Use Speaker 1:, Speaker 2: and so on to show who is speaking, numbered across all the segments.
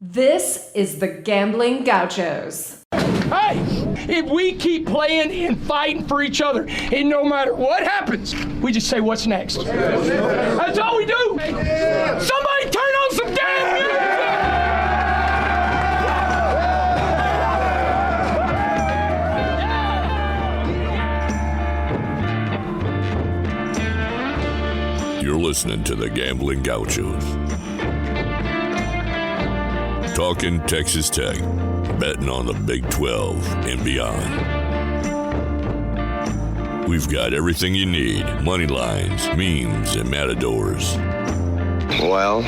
Speaker 1: This is the Gambling Gauchos.
Speaker 2: Hey, if we keep playing and fighting for each other, and no matter what happens, we just say, what's next? That's all we do. Somebody turn on some damn music!
Speaker 3: You're listening to the Gambling Gauchos. Talking Texas Tech, betting on the Big 12 and beyond. We've got everything you need, money lines, memes, and matadors.
Speaker 4: Well,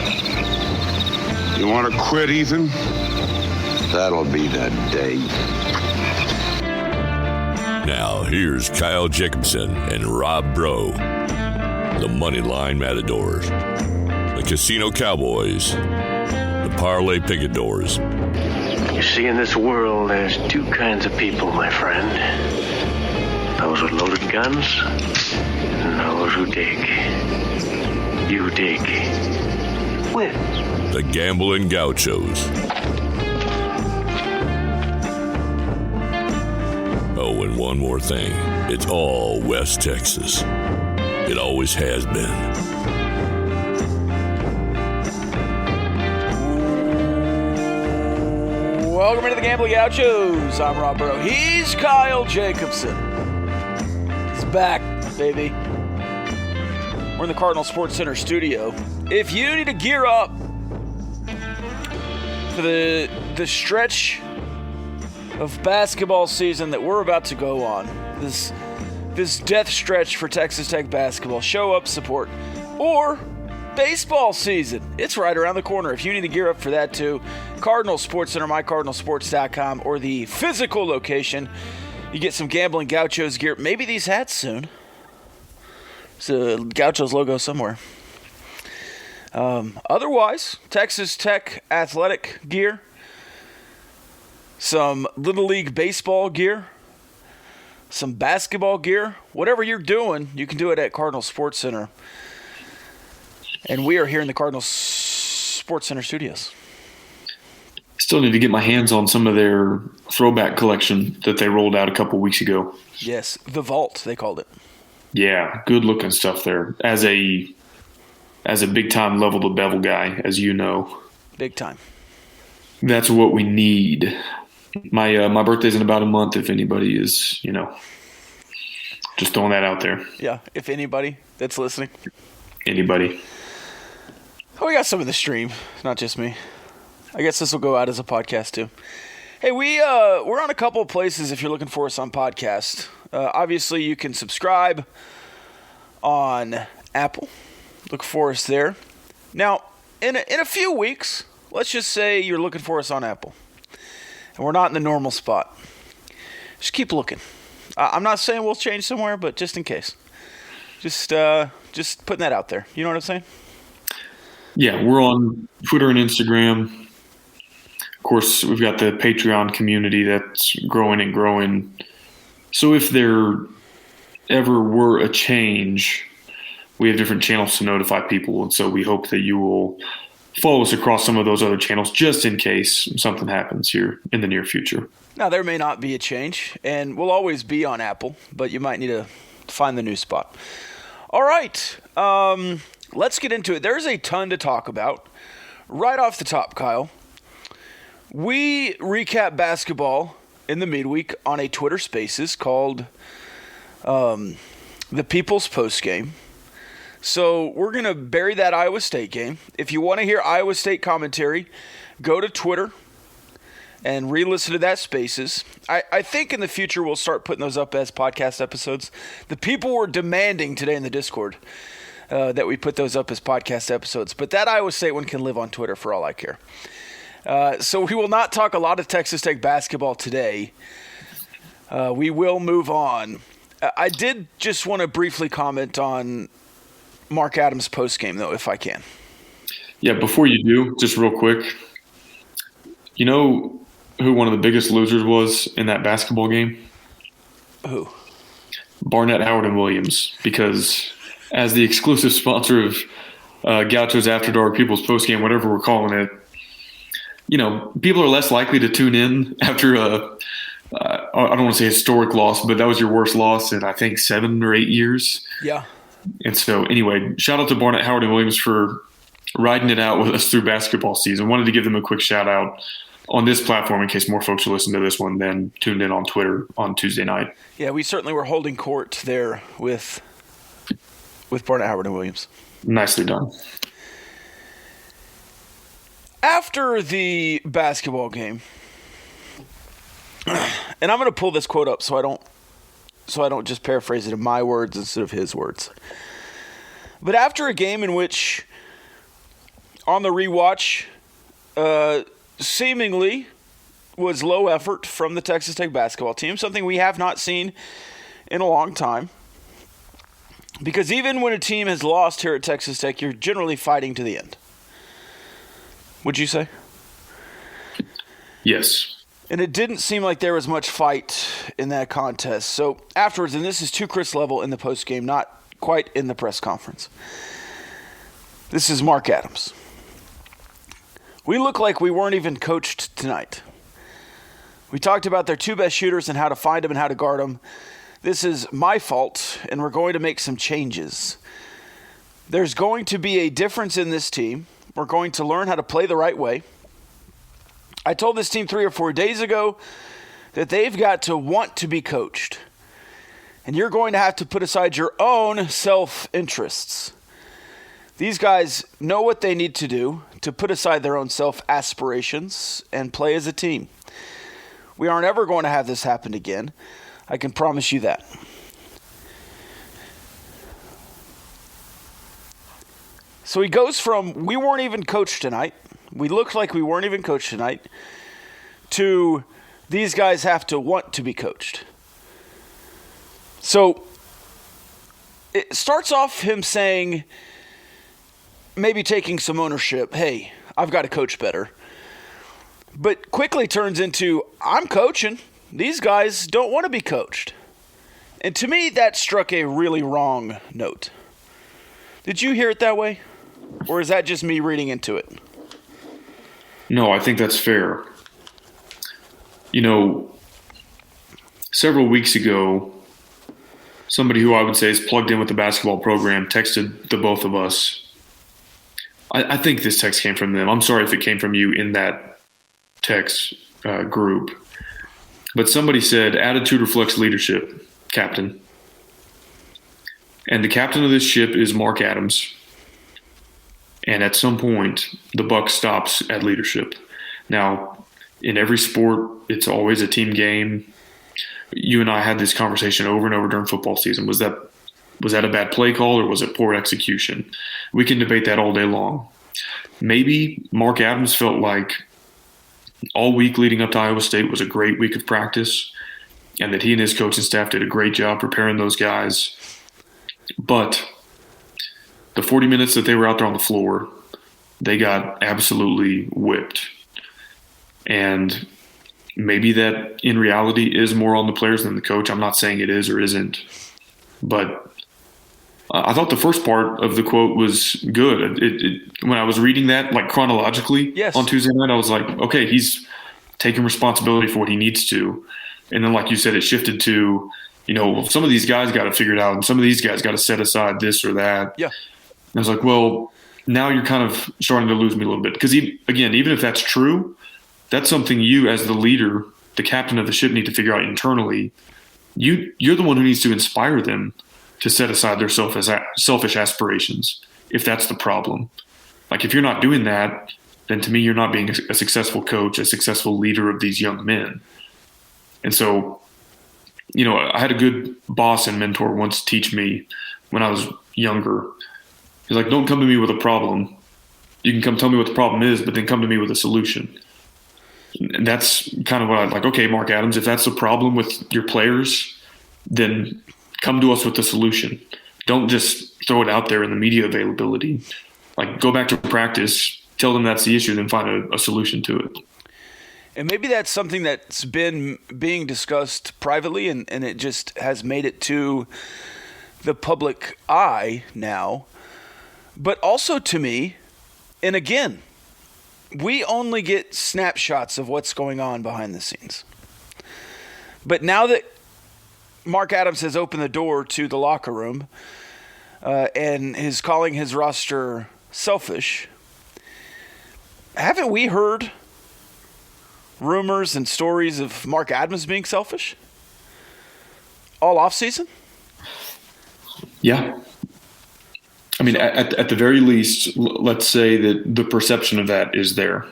Speaker 4: you want to quit, Ethan? That'll be the day.
Speaker 3: Now, here's Kyle Jacobson and Rob Bro, the money line matadors, the casino cowboys, the parlay picadors.
Speaker 5: You see, in this world, there's two kinds of people, my friend. Those with loaded guns, and those who dig. You dig. Win.
Speaker 3: The Gambling Gauchos. Oh, and one more thing. It's all West Texas. It always has been.
Speaker 6: Welcome into the Gambling Gauchos. I'm Rob Burrow. He's Kyle Jacobson. He's back, baby. We're in the Cardinal Sports Center studio. If you need to gear up for the stretch of basketball season that we're about to go on, this death stretch for Texas Tech basketball, show up, support, or baseball season. It's right around the corner. If you need to gear up for that too, Cardinal Sports Center, mycardinalsports.com, or the physical location. You get some Gambling Gauchos gear. Maybe these hats soon. It's a Gauchos logo somewhere. Otherwise, Texas Tech athletic gear. Some Little League baseball gear. Some basketball gear. Whatever you're doing, you can do it at Cardinal Sports Center. And we are here in the Cardinal Sports Center studios.
Speaker 7: Still need to get my hands on some of their throwback collection that they rolled out a couple weeks ago.
Speaker 6: Yes, the Vault, they called it.
Speaker 7: Yeah, good looking stuff there. As a big time level to bevel guy, as you know.
Speaker 6: Big time.
Speaker 7: That's what we need. My birthday's in about a month, if anybody is, just throwing that out there.
Speaker 6: Yeah, if anybody that's listening.
Speaker 7: Anybody.
Speaker 6: Oh, we got some in the stream, not just me. I guess this will go out as a podcast too. Hey, we're on a couple of places if you're looking for us on podcast. Obviously, you can subscribe on Apple. Look for us there. Now, in a few weeks, let's just say you're looking for us on Apple, and we're not in the normal spot. Just keep looking. I'm not saying we'll change somewhere, but just in case. Just putting that out there. You know what I'm saying?
Speaker 7: Yeah, we're on Twitter and Instagram. Of course, we've got the Patreon community that's growing and growing. So if there ever were a change, we have different channels to notify people. And so we hope that you will follow us across some of those other channels just in case something happens here in the near future.
Speaker 6: Now, there may not be a change, and we'll always be on Apple, but you might need to find the new spot. All right, let's get into it. There's a ton to talk about. Right off the top, Kyle, we recap basketball in the midweek on a Twitter Spaces called the People's Postgame. So we're going to bury that Iowa State game. If you want to hear Iowa State commentary, go to Twitter and re-listen to that Spaces. I think in the future we'll start putting those up as podcast episodes. The people were demanding today in the Discord that we put those up as podcast episodes. But that Iowa State one can live on Twitter for all I care. So we will not talk a lot of Texas Tech basketball today. We will move on. I did just want to briefly comment on Mark Adams' postgame, though, if I can.
Speaker 7: Yeah, before you do, just real quick, you know who one of the biggest losers was in that basketball game?
Speaker 6: Who?
Speaker 7: Barnett, Howard, and Williams, because as the exclusive sponsor of Gauchos After Dark, People's Postgame, whatever we're calling it, people are less likely to tune in after I don't want to say historic loss, but that was your worst loss in, I think, 7 or 8 years.
Speaker 6: Yeah.
Speaker 7: And so anyway, shout out to Barnett, Howard, and Williams for riding it out with us through basketball season. Wanted to give them a quick shout out on this platform in case more folks will listen to this one than tuned in on Twitter on Tuesday night.
Speaker 6: Yeah, we certainly were holding court there with Barnett, Howard, and Williams.
Speaker 7: Nicely done.
Speaker 6: After the basketball game, and I'm going to pull this quote up so I don't just paraphrase it in my words instead of his words. But after a game in which, on the rewatch, seemingly was low effort from the Texas Tech basketball team, something we have not seen in a long time. Because even when a team has lost here at Texas Tech, you're generally fighting to the end. Would you say?
Speaker 7: Yes.
Speaker 6: And it didn't seem like there was much fight in that contest. So afterwards, and this is to Chris Level in the postgame, not quite in the press conference. This is Mark Adams. We look like we weren't even coached tonight. We talked about their two best shooters and how to find them and how to guard them. This is my fault, and we're going to make some changes. There's going to be a difference in this team. We're going to learn how to play the right way. I told this team 3 or 4 days ago that they've got to want to be coached. And you're going to have to put aside your own self-interests. These guys know what they need to do to put aside their own self-aspirations and play as a team. We aren't ever going to have this happen again. I can promise you that. So he goes from, we weren't even coached tonight, we looked like we weren't even coached tonight, to these guys have to want to be coached. So it starts off him saying, maybe taking some ownership, hey, I've got to coach better. But quickly turns into, I'm coaching. These guys don't want to be coached. And to me, that struck a really wrong note. Did you hear it that way? Or is that just me reading into it?
Speaker 7: No, I think that's fair. Several weeks ago, somebody who I would say is plugged in with the basketball program texted the both of us. I think this text came from them. I'm sorry if it came from you in that text group. But somebody said, attitude reflects leadership, Captain. And the captain of this ship is Mark Adams. And at some point, the buck stops at leadership. Now, in every sport, it's always a team game. You and I had this conversation over and over during football season. Was that a bad play call or was it poor execution? We can debate that all day long. Maybe Mark Adams felt like all week leading up to Iowa State was a great week of practice and that he and his coaching staff did a great job preparing those guys. But the 40 minutes that they were out there on the floor, they got absolutely whipped. And maybe that in reality is more on the players than the coach. I'm not saying it is or isn't. But I thought the first part of the quote was good. When I was reading that, like chronologically on Tuesday night, I was like, okay, he's taking responsibility for what he needs to. And then, like you said, it shifted to, some of these guys got to figure it out, and some of these guys got to set aside this or that.
Speaker 6: Yeah.
Speaker 7: And I was like, well, now you're kind of starting to lose me a little bit. Because, again, even if that's true, that's something you as the leader, the captain of the ship, need to figure out internally. You're the one who needs to inspire them to set aside their selfish aspirations, if that's the problem. Like, if you're not doing that, then to me, you're not being a successful coach, a successful leader of these young men. And so, I had a good boss and mentor once teach me when I was younger. He's like, don't come to me with a problem. You can come tell me what the problem is, but then come to me with a solution. And that's kind of what I'd like, okay, Mark Adams, if that's the problem with your players, then come to us with the solution. Don't just throw it out there in the media availability. Like, go back to practice, tell them that's the issue, then find a solution to it.
Speaker 6: And maybe that's something that's been being discussed privately and it just has made it to the public eye now. But also to me, and again, we only get snapshots of what's going on behind the scenes. But now that Mark Adams has opened the door to the locker room and is calling his roster selfish, haven't we heard rumors and stories of Mark Adams being selfish all offseason?
Speaker 7: Yeah. I mean, at the very least, let's say that the perception of that is there.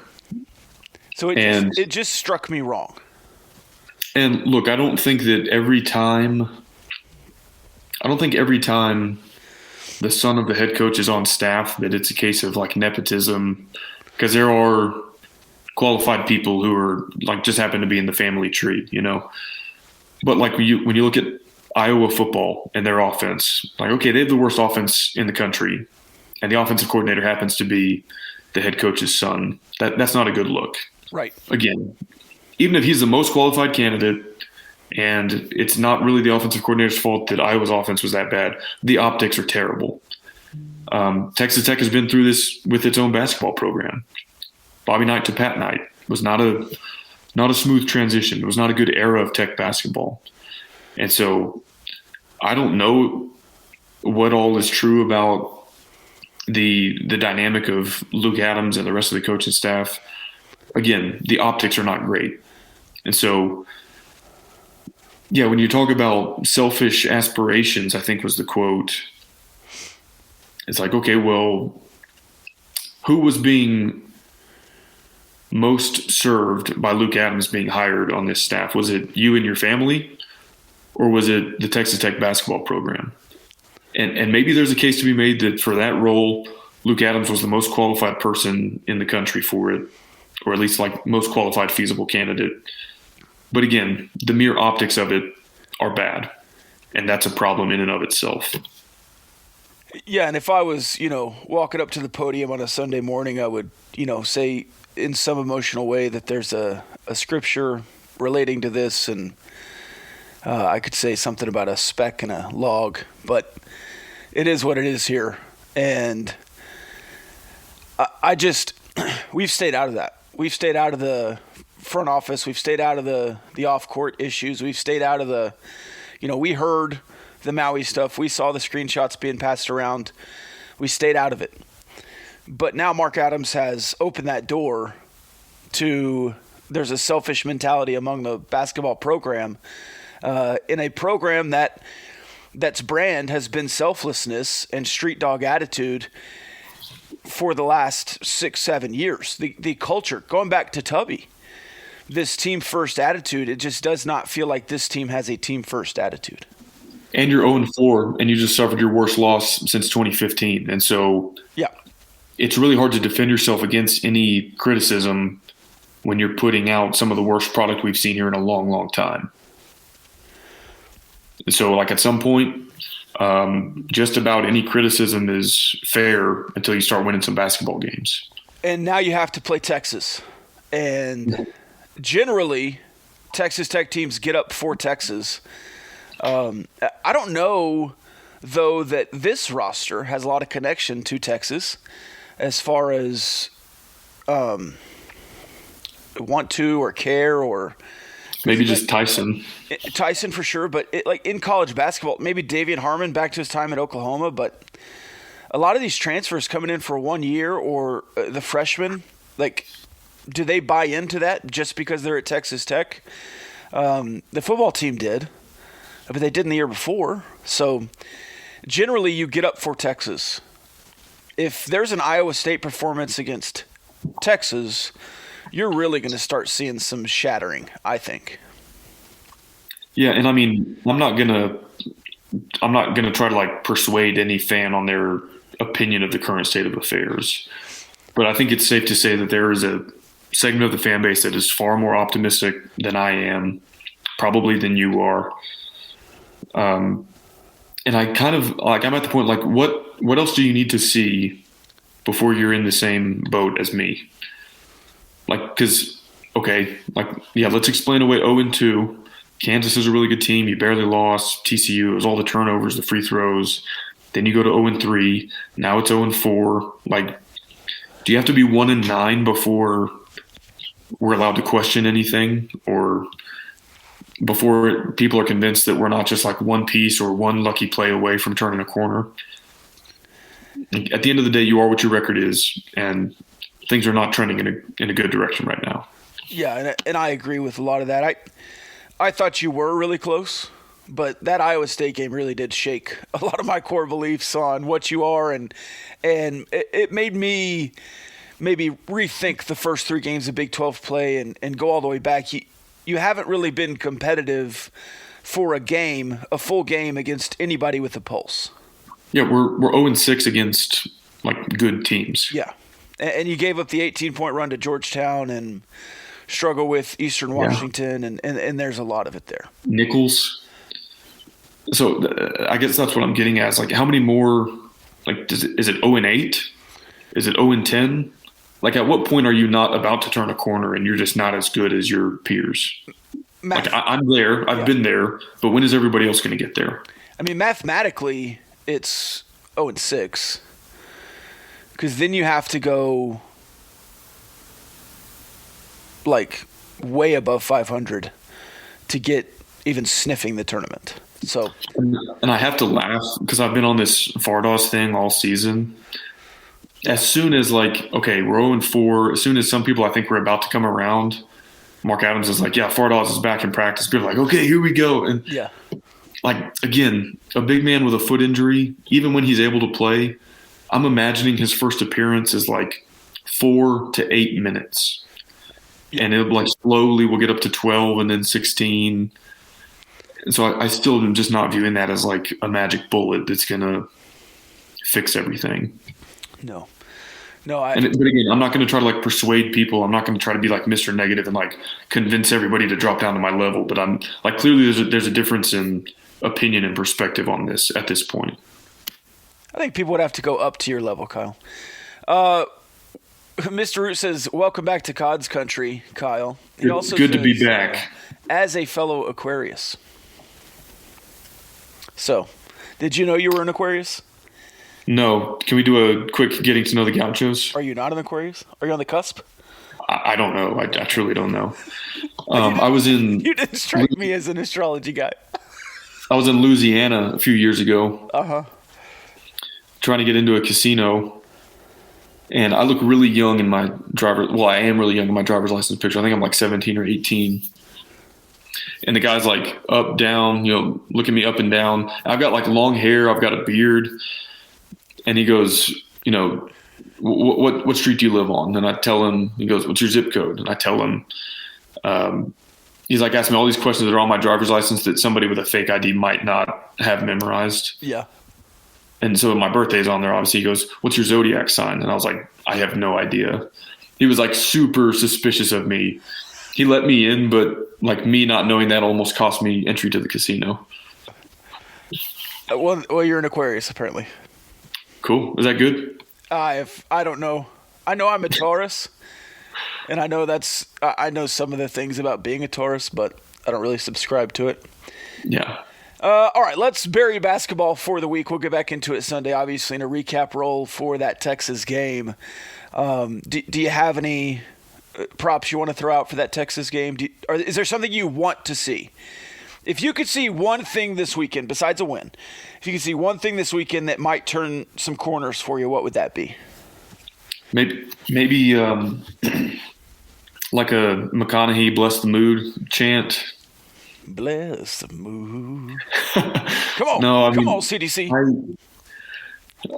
Speaker 6: So it just struck me wrong.
Speaker 7: And look, I don't think every time the son of the head coach is on staff that it's a case of like nepotism, because there are qualified people who are like just happen to be in the family tree, you know. But like when you look at Iowa football and their offense, like, okay, they have the worst offense in the country, and the offensive coordinator happens to be the head coach's son. That's not a good look.
Speaker 6: Right.
Speaker 7: Again, even if he's the most qualified candidate and it's not really the offensive coordinator's fault that Iowa's offense was that bad, the optics are terrible. Texas Tech has been through this with its own basketball program. Bobby Knight to Pat Knight was not a smooth transition. It was not a good era of Tech basketball. And so I don't know what all is true about the dynamic of Luke Adams and the rest of the coaching staff. Again, the optics are not great. And so, yeah, when you talk about selfish aspirations, I think was the quote. It's like, okay, well, who was being most served by Luke Adams being hired on this staff? Was it you and your family, or was it the Texas Tech basketball program? And maybe there's a case to be made that for that role, Luke Adams was the most qualified person in the country for it, or at least like most qualified feasible candidate. But again, the mere optics of it are bad, and that's a problem in and of itself.
Speaker 6: Yeah, and if I was, walking up to the podium on a Sunday morning, I would, say in some emotional way that there's a scripture relating to this, and I could say something about a speck and a log, but it is what it is here. And we've stayed out of that. We've stayed out of the front office. We've stayed out of the off-court issues. We've stayed out of the, we heard the Maui stuff. We saw the screenshots being passed around. We stayed out of it. But now Mark Adams has opened that door to, there's a selfish mentality among the basketball program, in a program that's brand has been selflessness and street dog attitude for the last 6-7 years. The culture, going back to Tubby, this team first attitude, it just does not feel like this team has a team first attitude.
Speaker 7: And you're 0-4, and you just suffered your worst loss since 2015. And so it's really hard to defend yourself against any criticism when you're putting out some of the worst product we've seen here in a long, long time. So like at some point, just about any criticism is fair until you start winning some basketball games.
Speaker 6: And now you have to play Texas. And generally, Texas Tech teams get up for Texas. I don't know, though, that this roster has a lot of connection to Texas as far as want to or care or –
Speaker 7: maybe just Tyson.
Speaker 6: Tyson for sure, but like in college basketball, maybe Davian Harmon back to his time at Oklahoma, but a lot of these transfers coming in for 1 year or the freshmen, like, do they buy into that just because they're at Texas Tech? The football team did, but they didn't the year before. So generally you get up for Texas. If there's an Iowa State performance against Texas, you're really going to start seeing some shattering, I think.
Speaker 7: Yeah, and I mean, I'm not gonna try to like persuade any fan on their opinion of the current state of affairs, but I think it's safe to say that there is a segment of the fan base that is far more optimistic than I am, probably than you are. And I kind of like, I'm at the point like, what else do you need to see before you're in the same boat as me? Like, because, okay, like, yeah, let's explain away 0-2. Kansas is a really good team. You barely lost. TCU, it was all the turnovers, the free throws. Then you go to 0-3. Now it's 0-4. Like, do you have to be 1-9 before we're allowed to question anything, or before people are convinced that we're not just like one piece or one lucky play away from turning a corner? At the end of the day, you are what your record is, and things are not trending in a good direction right now.
Speaker 6: Yeah, and I agree with a lot of that. I thought you were really close, but that Iowa State game really did shake a lot of my core beliefs on what you are, and it made me maybe rethink the first 3 games of Big 12 play and go all the way back. You haven't really been competitive for a full game against anybody with a pulse.
Speaker 7: Yeah, we're 0-6 against like good teams.
Speaker 6: Yeah, and you gave up the 18-point run to Georgetown and struggle with Eastern Washington, and there's a lot of it there.
Speaker 7: Nichols. So I guess that's what I'm getting at. Is like, how many more? Like, is it 0-8? Is it 0-10? Like, at what point are you not about to turn a corner and you're just not as good as your peers? Like, I'm there. I've been there. But when is everybody else going to get there?
Speaker 6: I mean, mathematically, it's 0-6. Because then you have to go, like, way above 500 to get even sniffing the tournament. So,
Speaker 7: and I have to laugh because I've been on this Fardaws thing all season. As soon as, like, okay, we're 0-4, as soon as some people I think we're about to come around, Mark Adams is like, yeah, Fardaws is back in practice. People are like, okay, here we go. And, like, again, a big man with a foot injury, even when he's able to play, I'm imagining his first appearance is, like, 4 to 8 minutes. And it, like, slowly will get up to 12 and then 16. And so I still am just not viewing that as, like, a magic bullet that's going to fix everything.
Speaker 6: No.
Speaker 7: But again, I'm not going to try to like persuade people. I'm not going to try to be like Mr. Negative and like convince everybody to drop down to my level. But I'm like, clearly there's a difference in opinion and perspective on this at this point.
Speaker 6: I think people would have to go up to your level, Kyle. Mr. Root says, welcome back to Cod's Country, Kyle. He also
Speaker 7: good to
Speaker 6: says,
Speaker 7: be back.
Speaker 6: As a fellow Aquarius. So, did you know you were an Aquarius?
Speaker 7: No. Can we do a quick getting to know the Gauchos?
Speaker 6: Are you not an Aquarius? Are you on the cusp?
Speaker 7: I don't know. I truly don't know. I was in.
Speaker 6: You didn't strike me as an astrology guy.
Speaker 7: I was in Louisiana a few years ago. Trying to get into a casino, and I look really young in my I am really young in my driver's license picture. I think I'm like 17 or 18. And the guy's like up, down, looking me up and down. I've got like long hair. I've got a beard. And he goes, what street do you live on? And I tell him, he goes, what's your zip code? And I tell him, he's like asking me all these questions that are on my driver's license that somebody with a fake ID might not have memorized.
Speaker 6: Yeah.
Speaker 7: And so my birthday's on there, obviously. He goes, what's your Zodiac sign? And I was like, I have no idea. He was like super suspicious of me. He let me in, but like me not knowing that almost cost me entry to the casino.
Speaker 6: Well, you're an Aquarius, apparently.
Speaker 7: Cool. Is that good?
Speaker 6: I don't know. I know I'm a Taurus, and I know some of the things about being a Taurus, but I don't really subscribe to it.
Speaker 7: Yeah.
Speaker 6: All right, let's bury basketball for the week. We'll get back into it Sunday, obviously, in a recap role for that Texas game. Do you have any props you want to throw out for that Texas game? Is there something you want to see? If you could see one thing this weekend, besides a win, if you could see one thing this weekend that might turn some corners for you, what would that be?
Speaker 7: Maybe like a McConaughey "Bless the Mood" chant.
Speaker 6: Bless the mood. Come on, come on, CDC.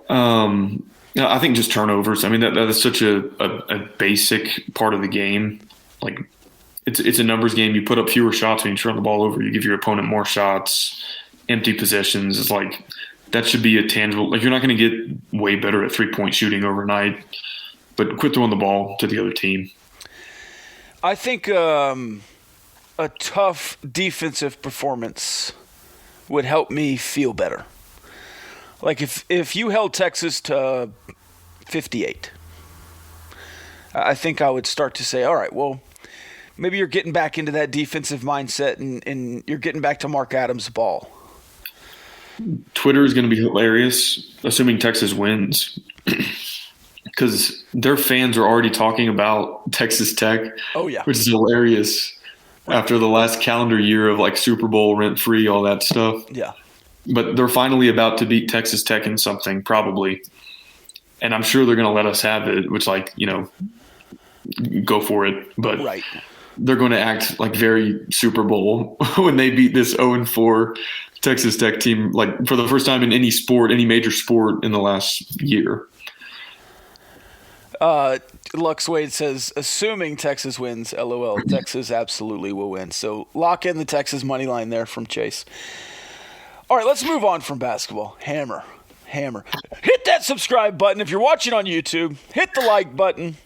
Speaker 7: I think just turnovers. I mean, that is such a basic part of the game. Like, it's a numbers game. You put up fewer shots when you turn the ball over. You give your opponent more shots. Empty possessions. It's like that should be a tangible. Like, you're not going to get way better at 3-point shooting overnight, but quit throwing the ball to the other team.
Speaker 6: I think a tough defensive performance would help me feel better. Like if you held Texas to 58, I think I would start to say, all right, well, maybe you're getting back into that defensive mindset and you're getting back to Mark Adams' ball.
Speaker 7: Twitter is going to be hilarious, assuming Texas wins. because their fans are already talking about Texas Tech.
Speaker 6: Oh, yeah.
Speaker 7: Which is hilarious after the last calendar year of like Super Bowl rent-free, all that stuff.
Speaker 6: Yeah.
Speaker 7: But they're finally about to beat Texas Tech in something, probably. And I'm sure they're going to let us have it, which, like, go for it. But
Speaker 6: right.
Speaker 7: They're going to act like very Super Bowl when they beat this 0-4 Texas Tech team, like for the first time in any sport, any major sport in the last year.
Speaker 6: Lux Wade says, assuming Texas wins, LOL, Texas absolutely will win. So lock in the Texas money line there from Chase. All right, let's move on from basketball. Hammer. Hit that subscribe button. If you're watching on YouTube, hit the like button.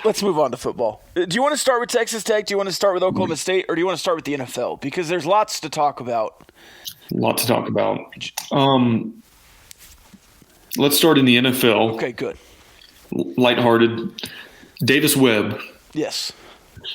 Speaker 6: Let's move on to football. Do you want to start with Texas Tech? Do you want to start with Oklahoma State? Or do you want to start with the NFL? Because there's lots to talk about.
Speaker 7: Let's start in the NFL.
Speaker 6: Okay, good.
Speaker 7: Lighthearted. Davis Webb.
Speaker 6: Yes.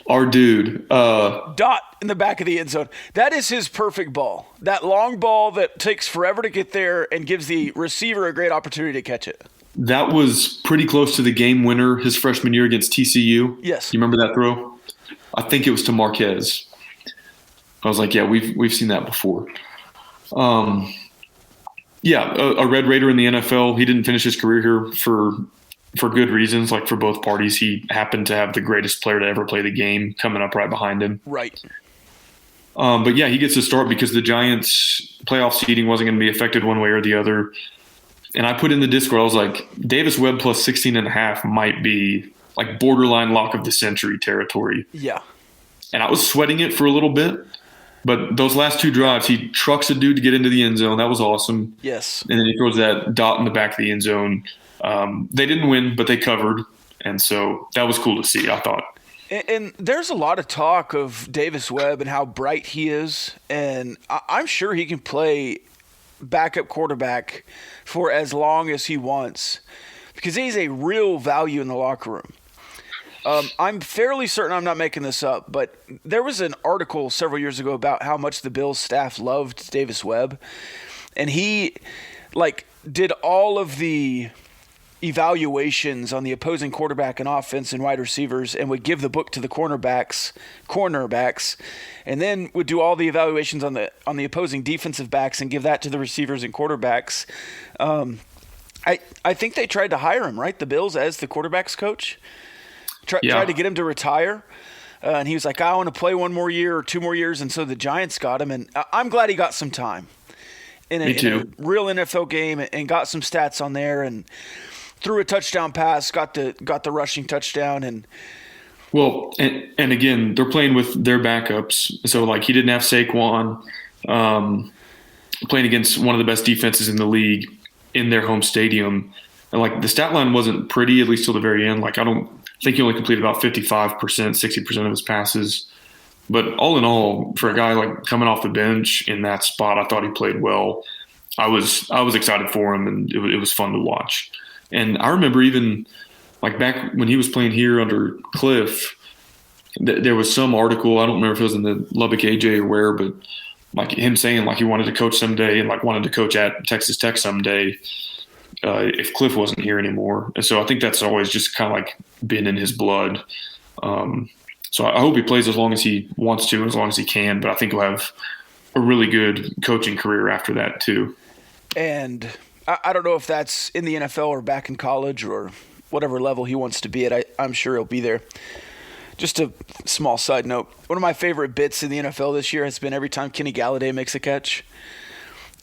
Speaker 7: Our dude.
Speaker 6: Dot in the back of the end zone. That is his perfect ball. That long ball that takes forever to get there and gives the receiver a great opportunity to catch it.
Speaker 7: That was pretty close to the game winner his freshman year against TCU.
Speaker 6: Yes.
Speaker 7: You remember that throw? I think it was to Marquez. I was like, yeah, we've seen that before. A Red Raider in the NFL. He didn't finish his career here for good reasons, like for both parties. He happened to have the greatest player to ever play the game coming up right behind him.
Speaker 6: Right.
Speaker 7: But yeah, he gets to start because the Giants' playoff seeding wasn't going to be affected one way or the other. And I put in the Discord, I was like, Davis Webb plus 16.5 might be like borderline lock of the century territory.
Speaker 6: Yeah.
Speaker 7: And I was sweating it for a little bit. But those last two drives, he trucks a dude to get into the end zone. That was awesome.
Speaker 6: Yes.
Speaker 7: And then he throws that dot in the back of the end zone. They didn't win, but they covered. And so that was cool to see, I thought.
Speaker 6: And there's a lot of talk of Davis Webb and how bright he is. And I'm sure he can play backup quarterback for as long as he wants because he's a real value in the locker room. I'm fairly certain I'm not making this up, but there was an article several years ago about how much the Bills staff loved Davis Webb. And he did all of the evaluations on the opposing quarterback and offense and wide receivers and would give the book to the cornerbacks, and then would do all the evaluations on the opposing defensive backs and give that to the receivers and quarterbacks. I think they tried to hire him, right? The Bills as the quarterbacks coach. Tried to get him to retire. And he was like, I want to play one more year or 2 more years. And so the Giants got him. And I'm glad he got some time in a real NFL game and got some stats on there and threw a touchdown pass, got the rushing touchdown. And
Speaker 7: again, they're playing with their backups. So, he didn't have Saquon playing against one of the best defenses in the league in their home stadium. And, the stat line wasn't pretty, at least till the very end. I don't think he only completed about 55%, 60% of his passes. But all in all, for a guy coming off the bench in that spot, I thought he played well. I was excited for him, and it was fun to watch. And I remember even back when he was playing here under Cliff, there was some article, I don't remember if it was in the Lubbock AJ or where, but him saying he wanted to coach someday and wanted to coach at Texas Tech someday if Cliff wasn't here anymore. And so I think that's always just kind of been in his blood. So I hope he plays as long as he wants to, as long as he can, but I think he'll have a really good coaching career after that too.
Speaker 6: And I don't know if that's in the NFL or back in college or whatever level he wants to be at. I'm sure he'll be there. Just a small side note. One of my favorite bits in the NFL this year has been every time Kenny Galladay makes a catch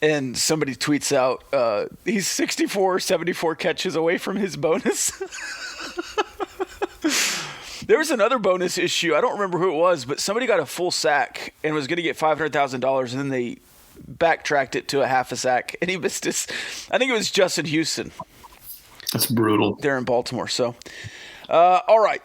Speaker 6: and somebody tweets out, he's 74 catches away from his bonus. There was another bonus issue. I don't remember who it was, but somebody got a full sack and was going to get $500,000, and then they backtracked it to a half a sack, and he missed his. I think it was Justin Houston.
Speaker 7: That's brutal.
Speaker 6: There in Baltimore. So, all right.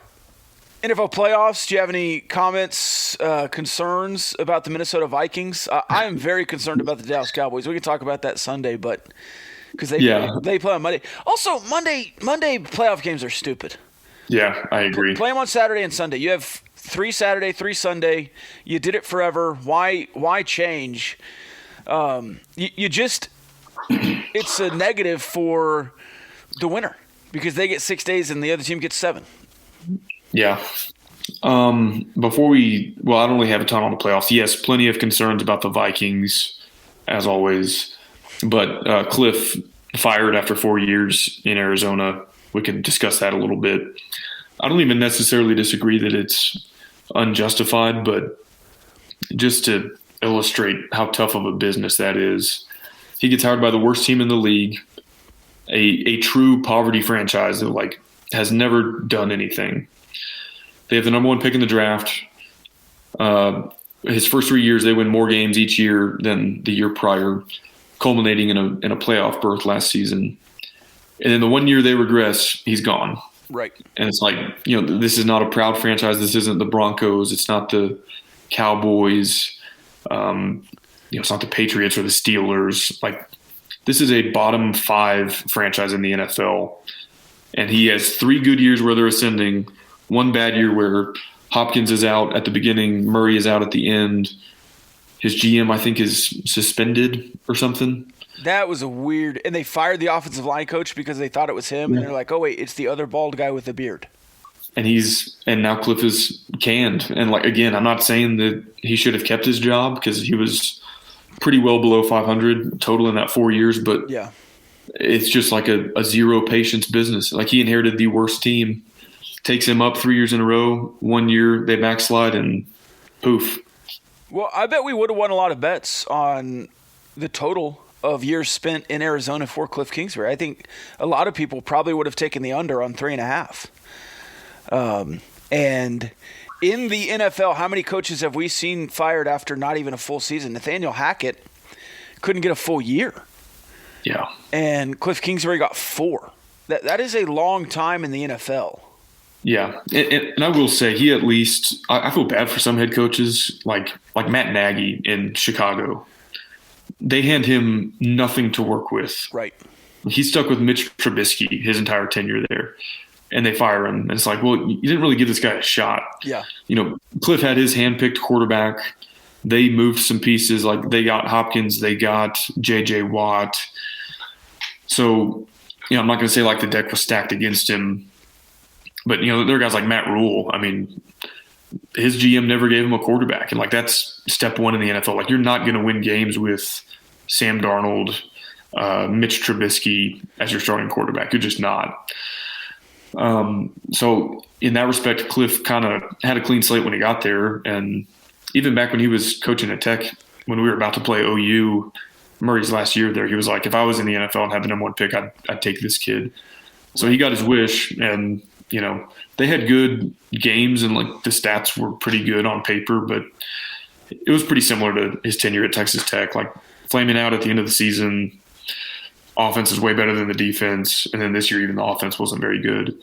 Speaker 6: NFL playoffs. Do you have any comments, concerns about the Minnesota Vikings? I am very concerned about the Dallas Cowboys. We can talk about that Sunday, but because they play on Monday. Also, Monday playoff games are stupid.
Speaker 7: Yeah, I agree.
Speaker 6: Play them on Saturday and Sunday. You have 3 Saturday, 3 Sunday. You did it forever. Why change? You just it's a negative for the winner because they get 6 days and the other team gets 7.
Speaker 7: Yeah. I don't really have a ton on the playoffs. Yes, plenty of concerns about the Vikings, as always. But Cliff fired after 4 years in Arizona. We can discuss that a little bit. I don't even necessarily disagree that it's unjustified, but just to illustrate how tough of a business that is, he gets hired by the worst team in the league, a true poverty franchise that has never done anything. They have the number 1 pick in the draft. His first 3 years, they win more games each year than the year prior, culminating in a playoff berth last season. And then the 1 year they regress, he's gone.
Speaker 6: Right.
Speaker 7: And it's this is not a proud franchise. This isn't the Broncos. It's not the Cowboys. It's not the Patriots or the Steelers. This is a bottom 5 franchise in the NFL. And he has 3 good years where they're ascending, 1 bad year where Hopkins is out at the beginning, Murray is out at the end. His GM, I think, is suspended or something.
Speaker 6: That was a weird – and they fired the offensive line coach because they thought it was him. Yeah. And they're like, oh, wait, it's the other bald guy with the beard.
Speaker 7: And now Cliff is canned. And, again, I'm not saying that he should have kept his job because he was pretty well below 500 total in that 4 years. But
Speaker 6: yeah,
Speaker 7: it's just a zero patience business. He inherited the worst team. Takes him up 3 years in a row. 1 year they backslide and poof.
Speaker 6: Well, I bet we would have won a lot of bets on the total of years spent in Arizona for Cliff Kingsbury. I think a lot of people probably would have taken the under on 3.5. And in the NFL, how many coaches have we seen fired after not even a full season? Nathaniel Hackett couldn't get a full year.
Speaker 7: Yeah.
Speaker 6: And Cliff Kingsbury got 4. That is a long time in the NFL.
Speaker 7: Yeah, and I will say he at least – I feel bad for some head coaches like Matt Nagy in Chicago. They hand him nothing to work with.
Speaker 6: Right.
Speaker 7: He's stuck with Mitch Trubisky his entire tenure there, and they fire him. And it's well, you didn't really give this guy a shot.
Speaker 6: Yeah.
Speaker 7: Cliff had his hand-picked quarterback. They moved some pieces. They got Hopkins. They got J.J. Watt. So, I'm not going to say the deck was stacked against him. But, there are guys like Matt Rule. I mean, his GM never gave him a quarterback. And, that's step 1 in the NFL. You're not going to win games with Sam Darnold, Mitch Trubisky as your starting quarterback. You're just not. So, in that respect, Cliff kind of had a clean slate when he got there. And even back when he was coaching at Tech, when we were about to play OU, Murray's last year there, he was if I was in the NFL and had the number 1 pick, I'd take this kid. So he got his wish, and – they had good games and the stats were pretty good on paper, but it was pretty similar to his tenure at Texas Tech, flaming out at the end of the season. Offense is way better than the defense. And then this year, even the offense wasn't very good.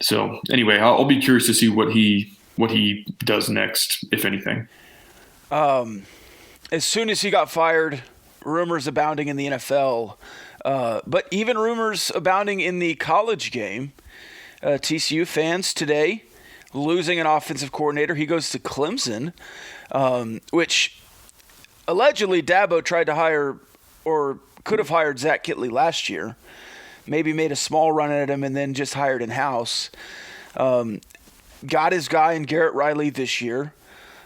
Speaker 7: So anyway, I'll be curious to see what he does next, if anything.
Speaker 6: As soon as he got fired, rumors abounding in the NFL, but even rumors abounding in the college game. TCU fans today losing an offensive coordinator. He goes to Clemson, which allegedly Dabo tried to hire or could have hired Zach Kittley last year. Maybe made a small run at him and then just hired in-house. Got his guy in Garrett Riley this year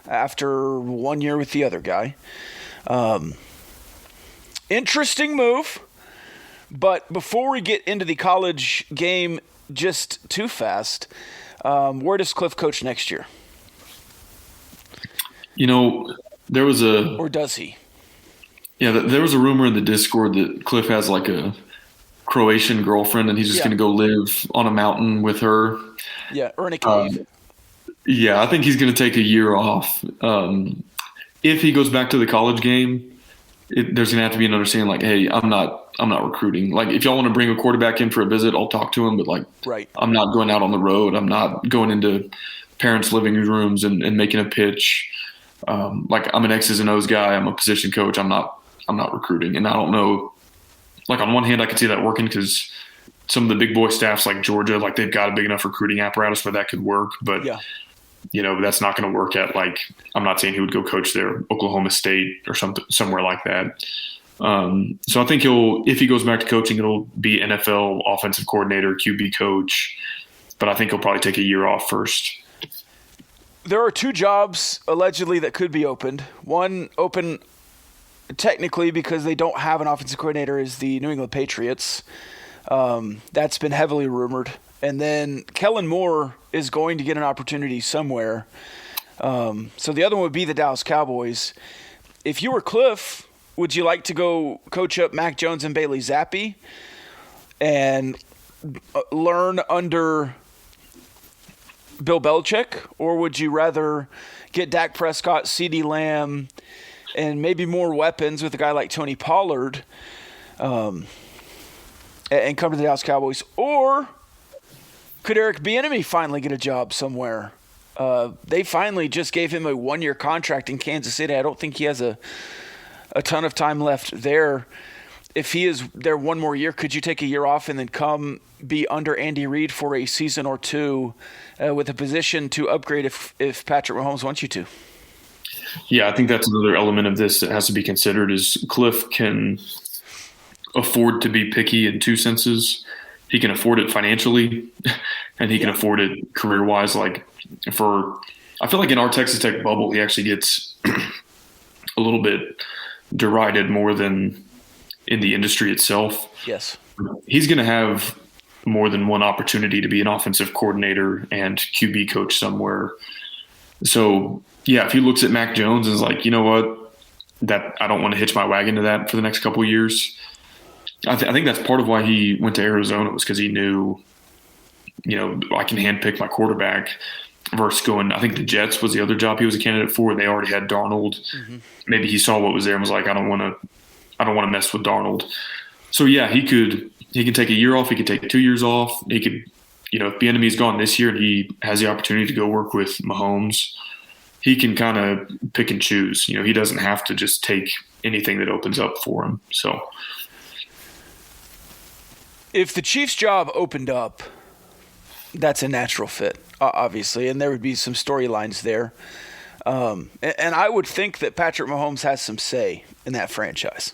Speaker 6: after 1 year with the other guy. Interesting move. But before we get into the college game just too fast, where does Cliff coach next year?
Speaker 7: There was a –
Speaker 6: or does he?
Speaker 7: Yeah, there was a rumor in the Discord that Cliff has a Croatian girlfriend and he's just going to go live on a mountain with her.
Speaker 6: Yeah, or in a cave.
Speaker 7: Yeah, I think he's going to take a year off. If he goes back to the college game, there's going to have to be an understanding hey, I'm not recruiting. If y'all want to bring a quarterback in for a visit, I'll talk to him. But
Speaker 6: right.
Speaker 7: I'm not going out on the road. I'm not going into parents' living rooms and making a pitch. I'm an X's and O's guy. I'm a position coach. I'm not recruiting. And I don't know, on one hand, I could see that working because some of the big boy staffs like Georgia, they've got a big enough recruiting apparatus where that could work. But, that's not going to work at I'm not saying he would go coach there, Oklahoma State or somewhere like that. So I think if he goes back to coaching, it'll be NFL offensive coordinator, QB coach. But I think he'll probably take a year off first.
Speaker 6: There are 2 jobs allegedly that could be opened. One open technically because they don't have an offensive coordinator is the New England Patriots. That's been heavily rumored. And then Kellen Moore is going to get an opportunity somewhere. So the other one would be the Dallas Cowboys. If you were Cliff, would you like to go coach up Mac Jones and Bailey Zappi and learn under Bill Belichick? Or would you rather get Dak Prescott, CeeDee Lamb, and maybe more weapons with a guy like Tony Pollard and come to the Dallas Cowboys? Or could Eric Bieniemy finally get a job somewhere? They finally just gave him a 1-year contract in Kansas City. I don't think he has a ton of time left there. If he is there 1 more year, could you take a year off and then come be under Andy Reid for a season or 2 with a position to upgrade if Patrick Mahomes wants you to?
Speaker 7: Yeah, I think that's another element of this that has to be considered is Cliff can afford to be picky in 2 senses. He can afford it financially, and he can afford it career-wise. I feel like in our Texas Tech bubble, he actually gets a little bit derided more than in the industry itself.
Speaker 6: Yes.
Speaker 7: He's going to have more than one opportunity to be an offensive coordinator and QB coach somewhere. So, yeah, if he looks at Mac Jones and is like, you know what, that I don't want to hitch my wagon to that for the next couple of years. I think that's part of why he went to Arizona was because he knew, I can handpick my quarterback versus going, I think the Jets was the other job he was a candidate for, and they already had Darnold. Mm-hmm. Maybe he saw what was there and was like, I don't want to mess with Darnold. So, yeah, he can take a year off. He could take 2 years off. He could, if Bieniemy's gone this year and he has the opportunity to go work with Mahomes, he can kind of pick and choose. He doesn't have to just take anything that opens up for him. So,
Speaker 6: if the Chiefs' job opened up, that's a natural fit, obviously, and there would be some storylines there. And I would think that Patrick Mahomes has some say in that franchise.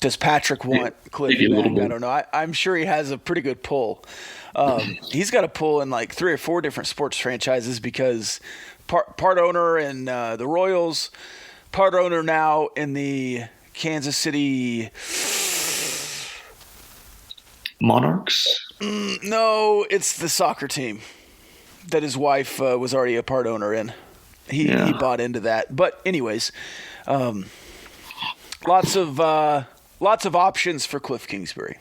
Speaker 6: Does Patrick want Cliff back? I don't know. I'm sure he has a pretty good pull. He's got a pull in like 3 or 4 different sports franchises because part owner in the Royals, part owner now in the Kansas City
Speaker 7: Monarchs?
Speaker 6: No, it's the soccer team that his wife was already a part owner in. He bought into that. But anyways, lots of options for Cliff Kingsbury.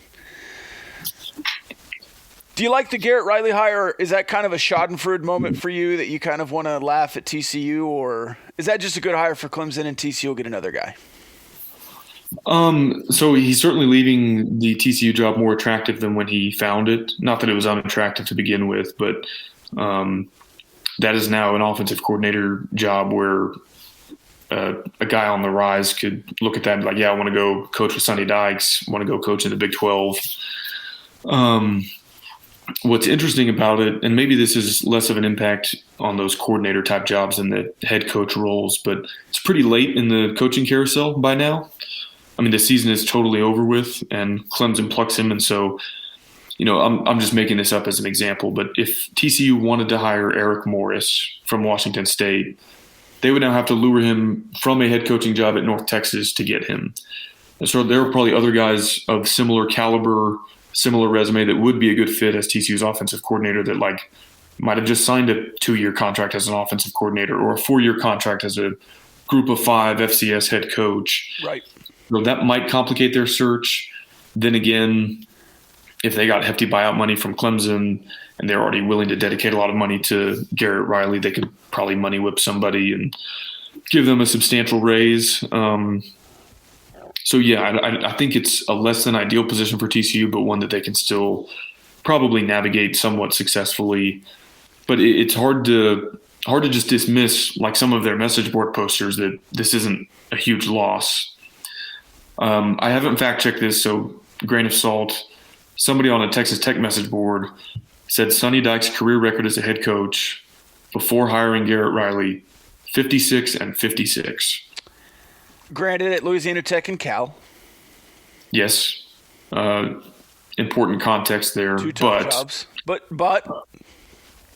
Speaker 6: Do you like the Garrett Riley hire? Is that kind of a Schadenfreude moment for you that you kind of want to laugh at TCU, or is that just a good hire for Clemson and TCU will get another guy?
Speaker 7: So he's certainly leaving the TCU job more attractive than when he found it. Not that it was unattractive to begin with, but that is now an offensive coordinator job where a guy on the rise could look at that and be like, yeah, I want to go coach with Sonny Dykes, want to go coach in the Big 12. What's interesting about it, and maybe this is less of an impact on those coordinator type jobs than the head coach roles, but it's pretty late in the coaching carousel by now. I mean, the season is totally over with, and Clemson plucks him. And so, I'm just making this up as an example, but if TCU wanted to hire Eric Morris from Washington State, they would now have to lure him from a head coaching job at North Texas to get him. And so there are probably other guys of similar caliber, similar resume that would be a good fit as TCU's offensive coordinator that might have just signed a 2-year contract as an offensive coordinator or a 4-year contract as a group of 5 FCS head coach.
Speaker 6: Right.
Speaker 7: So that might complicate their search. Then again, if they got hefty buyout money from Clemson and they're already willing to dedicate a lot of money to Garrett Riley, they could probably money whip somebody and give them a substantial raise. So, yeah, I think it's a less than ideal position for TCU, but one that they can still probably navigate somewhat successfully. But it's hard to just dismiss, like some of their message board posters, that this isn't a huge loss. I haven't fact-checked this, so grain of salt. Somebody on a Texas Tech message board said Sonny Dykes' career record as a head coach before hiring Garrett Riley, 56 and 56.
Speaker 6: Granted, at Louisiana Tech and Cal.
Speaker 7: Yes. Important context there.
Speaker 6: Two tough jobs. But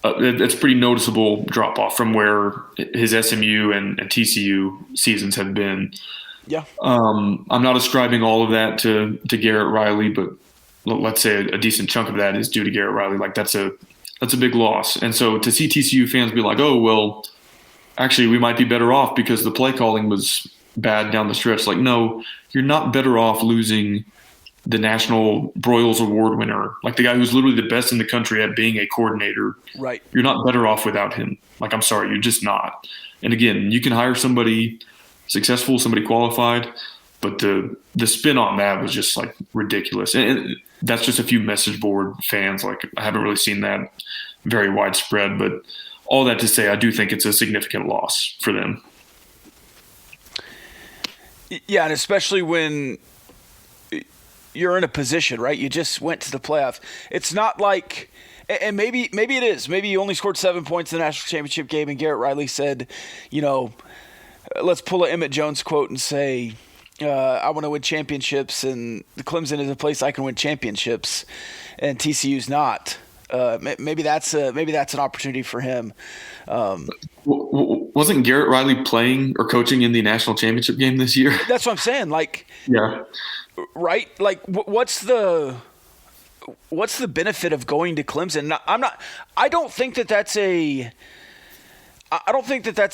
Speaker 7: it's pretty noticeable drop off from where his SMU and TCU seasons have been.
Speaker 6: Yeah.
Speaker 7: I'm not ascribing all of that to Garrett Riley, but let's say a decent chunk of that is due to Garrett Riley. Like that's a big loss. And so to see TCU fans be like, oh, well, actually we might be better off because the play calling was bad down the stretch. Like, no, you're not better off losing the National Broyles Award winner, like the guy who's literally the best in the country at being a coordinator.
Speaker 6: Right.
Speaker 7: You're not better off without him. Like, I'm sorry, you're just not. And again, you can hire somebody successful, somebody qualified, but the spin on that was just like ridiculous. And that's just a few message board fans. Like, I haven't really seen that very widespread, but all that to say, I do think it's a significant loss for them.
Speaker 6: Yeah, and especially when you're in a position, right? You just went to the playoffs. It's not like, and maybe it is. Maybe you only scored 7 points in the national championship game, and Garrett Riley said, let's pull an Emmett Jones quote and say, I want to win championships, and Clemson is a place I can win championships, and TCU's not. Maybe that's an opportunity for him.
Speaker 7: Wasn't Garrett Riley playing or coaching in the national championship game this year?
Speaker 6: That's what I'm saying. Like,
Speaker 7: yeah,
Speaker 6: right? Like, what's the benefit of going to Clemson? I don't think that's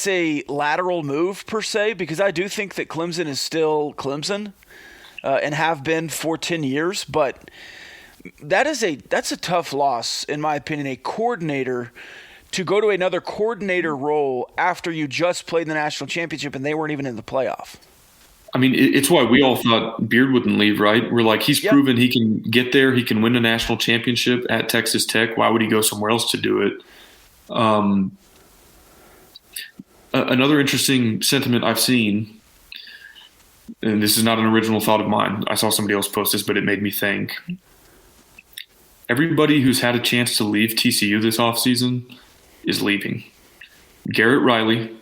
Speaker 6: a lateral move per se, because I do think that Clemson is still Clemson and have been for 10 years. But that's a tough loss, in my opinion, a coordinator to go to another coordinator role after you just played in the national championship and they weren't even in the playoff.
Speaker 7: I mean, it's why we all thought Beard wouldn't leave, right? We're like, he's proven he can get there. He can win a national championship at Texas Tech. Why would he go somewhere else to do it? Another interesting sentiment I've seen, and this is not an original thought of mine. I saw somebody else post this, but it made me think. Everybody who's had a chance to leave TCU this offseason is leaving. Garrett Riley,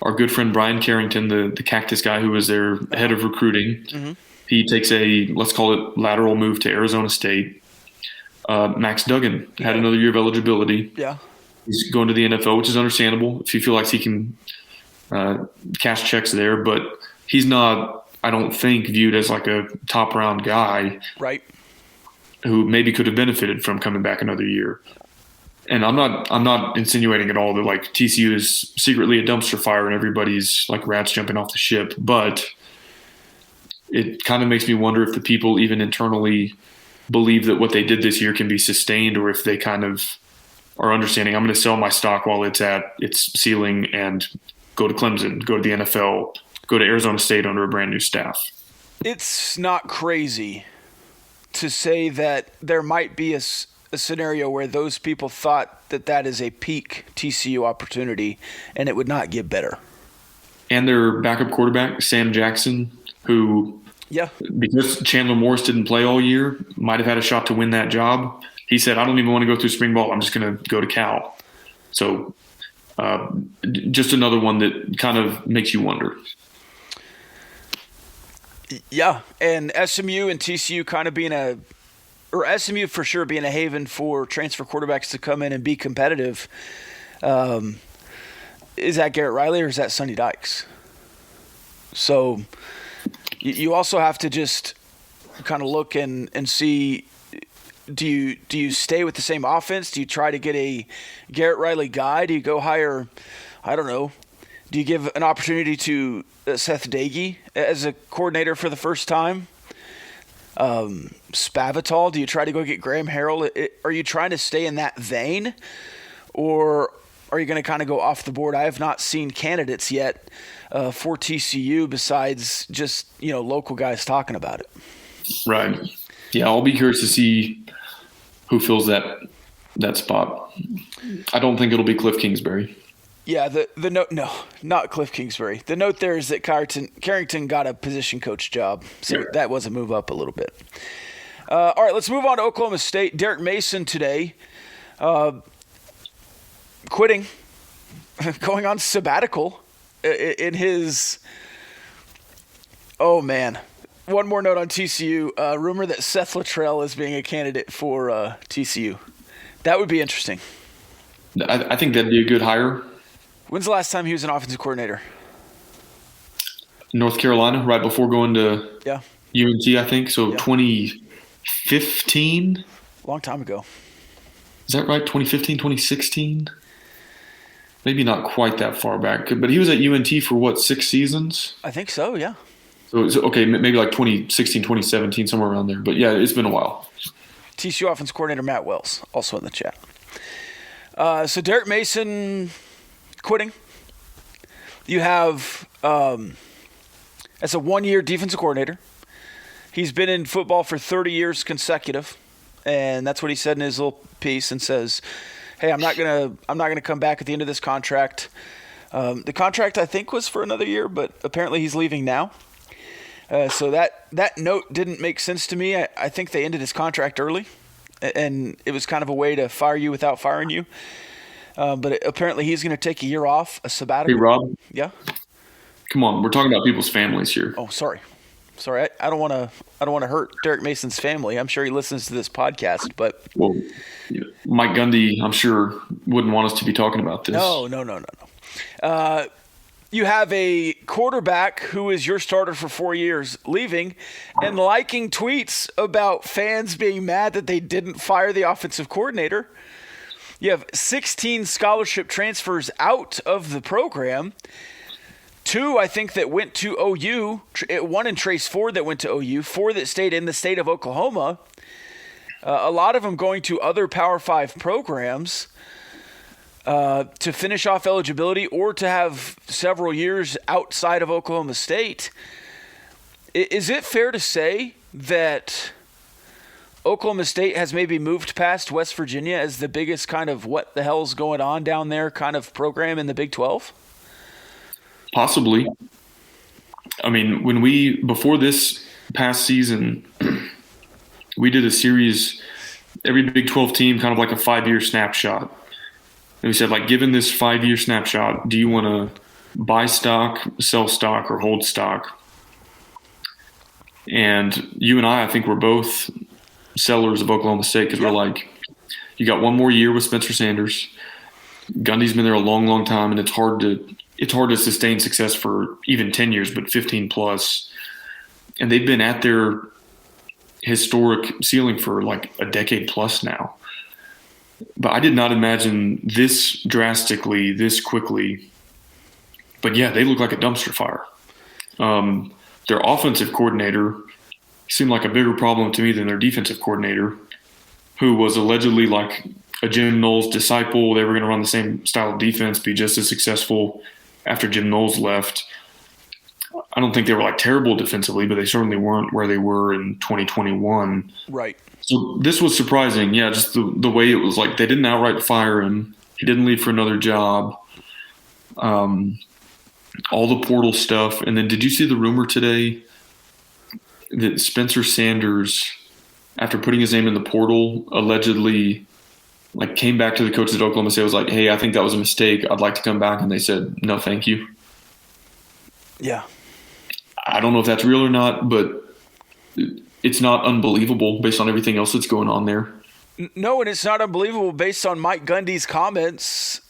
Speaker 7: our good friend Brian Carrington, the Cactus guy who was their head of recruiting, he takes a, let's call it, lateral move to Arizona State. Max Duggan had another year of eligibility.
Speaker 6: Yeah.
Speaker 7: He's going to the NFL, which is understandable if he feels like he can cash checks there. But he's not, I don't think, viewed as like a top-round guy.
Speaker 6: Right.
Speaker 7: Who maybe could have benefited from coming back another year. And I'm not insinuating at all that like TCU is secretly a dumpster fire and everybody's like rats jumping off the ship, but it kind of makes me wonder if the people even internally believe that what they did this year can be sustained, or if they kind of are understanding, I'm going to sell my stock while it's at its ceiling and go to Clemson, go to the NFL, go to Arizona State under a brand new staff. It's
Speaker 6: not crazy to say that there might be a scenario where those people thought that is a peak TCU opportunity and it would not get better.
Speaker 7: And their backup quarterback, Sam Jackson, who, because Chandler Morris didn't play all year, might have had a shot to win that job. He said, I don't even want to go through spring ball. I'm just going to go to Cal. So just another one that kind of makes you wonder.
Speaker 6: Yeah, and SMU and TCU kind of SMU for sure being a haven for transfer quarterbacks to come in and be competitive. Is that Garrett Riley or is that Sonny Dykes? So you also have to just kind of look and see, do you stay with the same offense? Do you try to get a Garrett Riley guy? Do you go hire, I don't know, do you give an opportunity to Seth Dagey as a coordinator for the first time? Spavital, do you try to go get Graham Harrell? Are you trying to stay in that vein, or are you going to kind of go off the board? I have not seen candidates yet for TCU besides just local guys talking about it. Right.
Speaker 7: Yeah, I'll be curious to see who fills that spot. I don't think it'll be Cliff Kingsbury.
Speaker 6: Yeah, the note, no, not Cliff Kingsbury. The note there is that Carrington got a position coach job, so that was a move up a little bit. All right, let's move on to Oklahoma State. Derek Mason today quitting, going on sabbatical in his Oh, man. One more note on TCU. Rumor that Seth Luttrell is being a candidate for TCU. That would be interesting.
Speaker 7: I think that'd be a good hire.
Speaker 6: When's the last time he was an offensive coordinator?
Speaker 7: North Carolina, right before going to UNT, I think. So 2015?
Speaker 6: Long time ago.
Speaker 7: Is that right? 2015, 2016? Maybe not quite that far back. But he was at UNT for, what, 6 seasons?
Speaker 6: I think so, yeah.
Speaker 7: So, okay, maybe like 2016, 2017, somewhere around there. But, yeah, it's been a while.
Speaker 6: TCU offensive coordinator Matt Wells, also in the chat. So Derek Mason quitting. You have as a 1-year defensive coordinator. He's been in football for 30 years consecutive, and that's what he said in his little piece. And says, "Hey, I'm not gonna come back at the end of this contract." The contract I think was for another year, but apparently he's leaving now. So that note didn't make sense to me. I think they ended his contract early, and it was kind of a way to fire you without firing you. But apparently he's going to take a year off, a sabbatical.
Speaker 7: Hey, Rob.
Speaker 6: Yeah.
Speaker 7: Come on, we're talking about people's families here.
Speaker 6: Oh, sorry. I don't want to hurt Derek Mason's family. I'm sure he listens to this podcast, but
Speaker 7: Mike Gundy, I'm sure, wouldn't want us to be talking about this.
Speaker 6: No. You have a quarterback who is your starter for 4 years leaving and liking tweets about fans being mad that they didn't fire the offensive coordinator. You have 16 scholarship transfers out of the program. 2, I think, that went to OU. 1 in Trace Ford that went to OU. 4 that stayed in the state of Oklahoma. A lot of them going to other Power 5 programs. To finish off eligibility or to have several years outside of Oklahoma State. Is it fair to say that Oklahoma State has maybe moved past West Virginia as the biggest kind of what the hell's going on down there kind of program in the Big 12?
Speaker 7: Possibly. I mean, before this past season, we did a series, every Big 12 team, kind of like a 5-year snapshot. And we said, like, given this 5-year snapshot, do you want to buy stock, sell stock, or hold stock? And you and I think we're both sellers of Oklahoma State because we're like, you got 1 more year with Spencer Sanders. Gundy's been there a long, long time, and it's hard to sustain success for even 10 years, but 15 plus. And they've been at their historic ceiling for like a decade plus now. But I did not imagine this drastically, this quickly. But yeah, they look like a dumpster fire. Their offensive coordinator seemed like a bigger problem to me than their defensive coordinator, who was allegedly like a Jim Knowles disciple. They were going to run the same style of defense, be just as successful after Jim Knowles left. I don't think they were like terrible defensively, but they certainly weren't where they were in 2021.
Speaker 6: Right.
Speaker 7: So this was surprising. Yeah, just the way it was like they didn't outright fire him. He didn't leave for another job. All the portal stuff. And then did you see the rumor today that Spencer Sanders, after putting his name in the portal, allegedly like came back to the coaches at Oklahoma State, was like, hey, I think that was a mistake. I'd like to come back. And they said, no, thank you.
Speaker 6: Yeah.
Speaker 7: I don't know if that's real or not, but it's not unbelievable based on everything else that's going on there.
Speaker 6: No, and it's not unbelievable based on Mike Gundy's comments,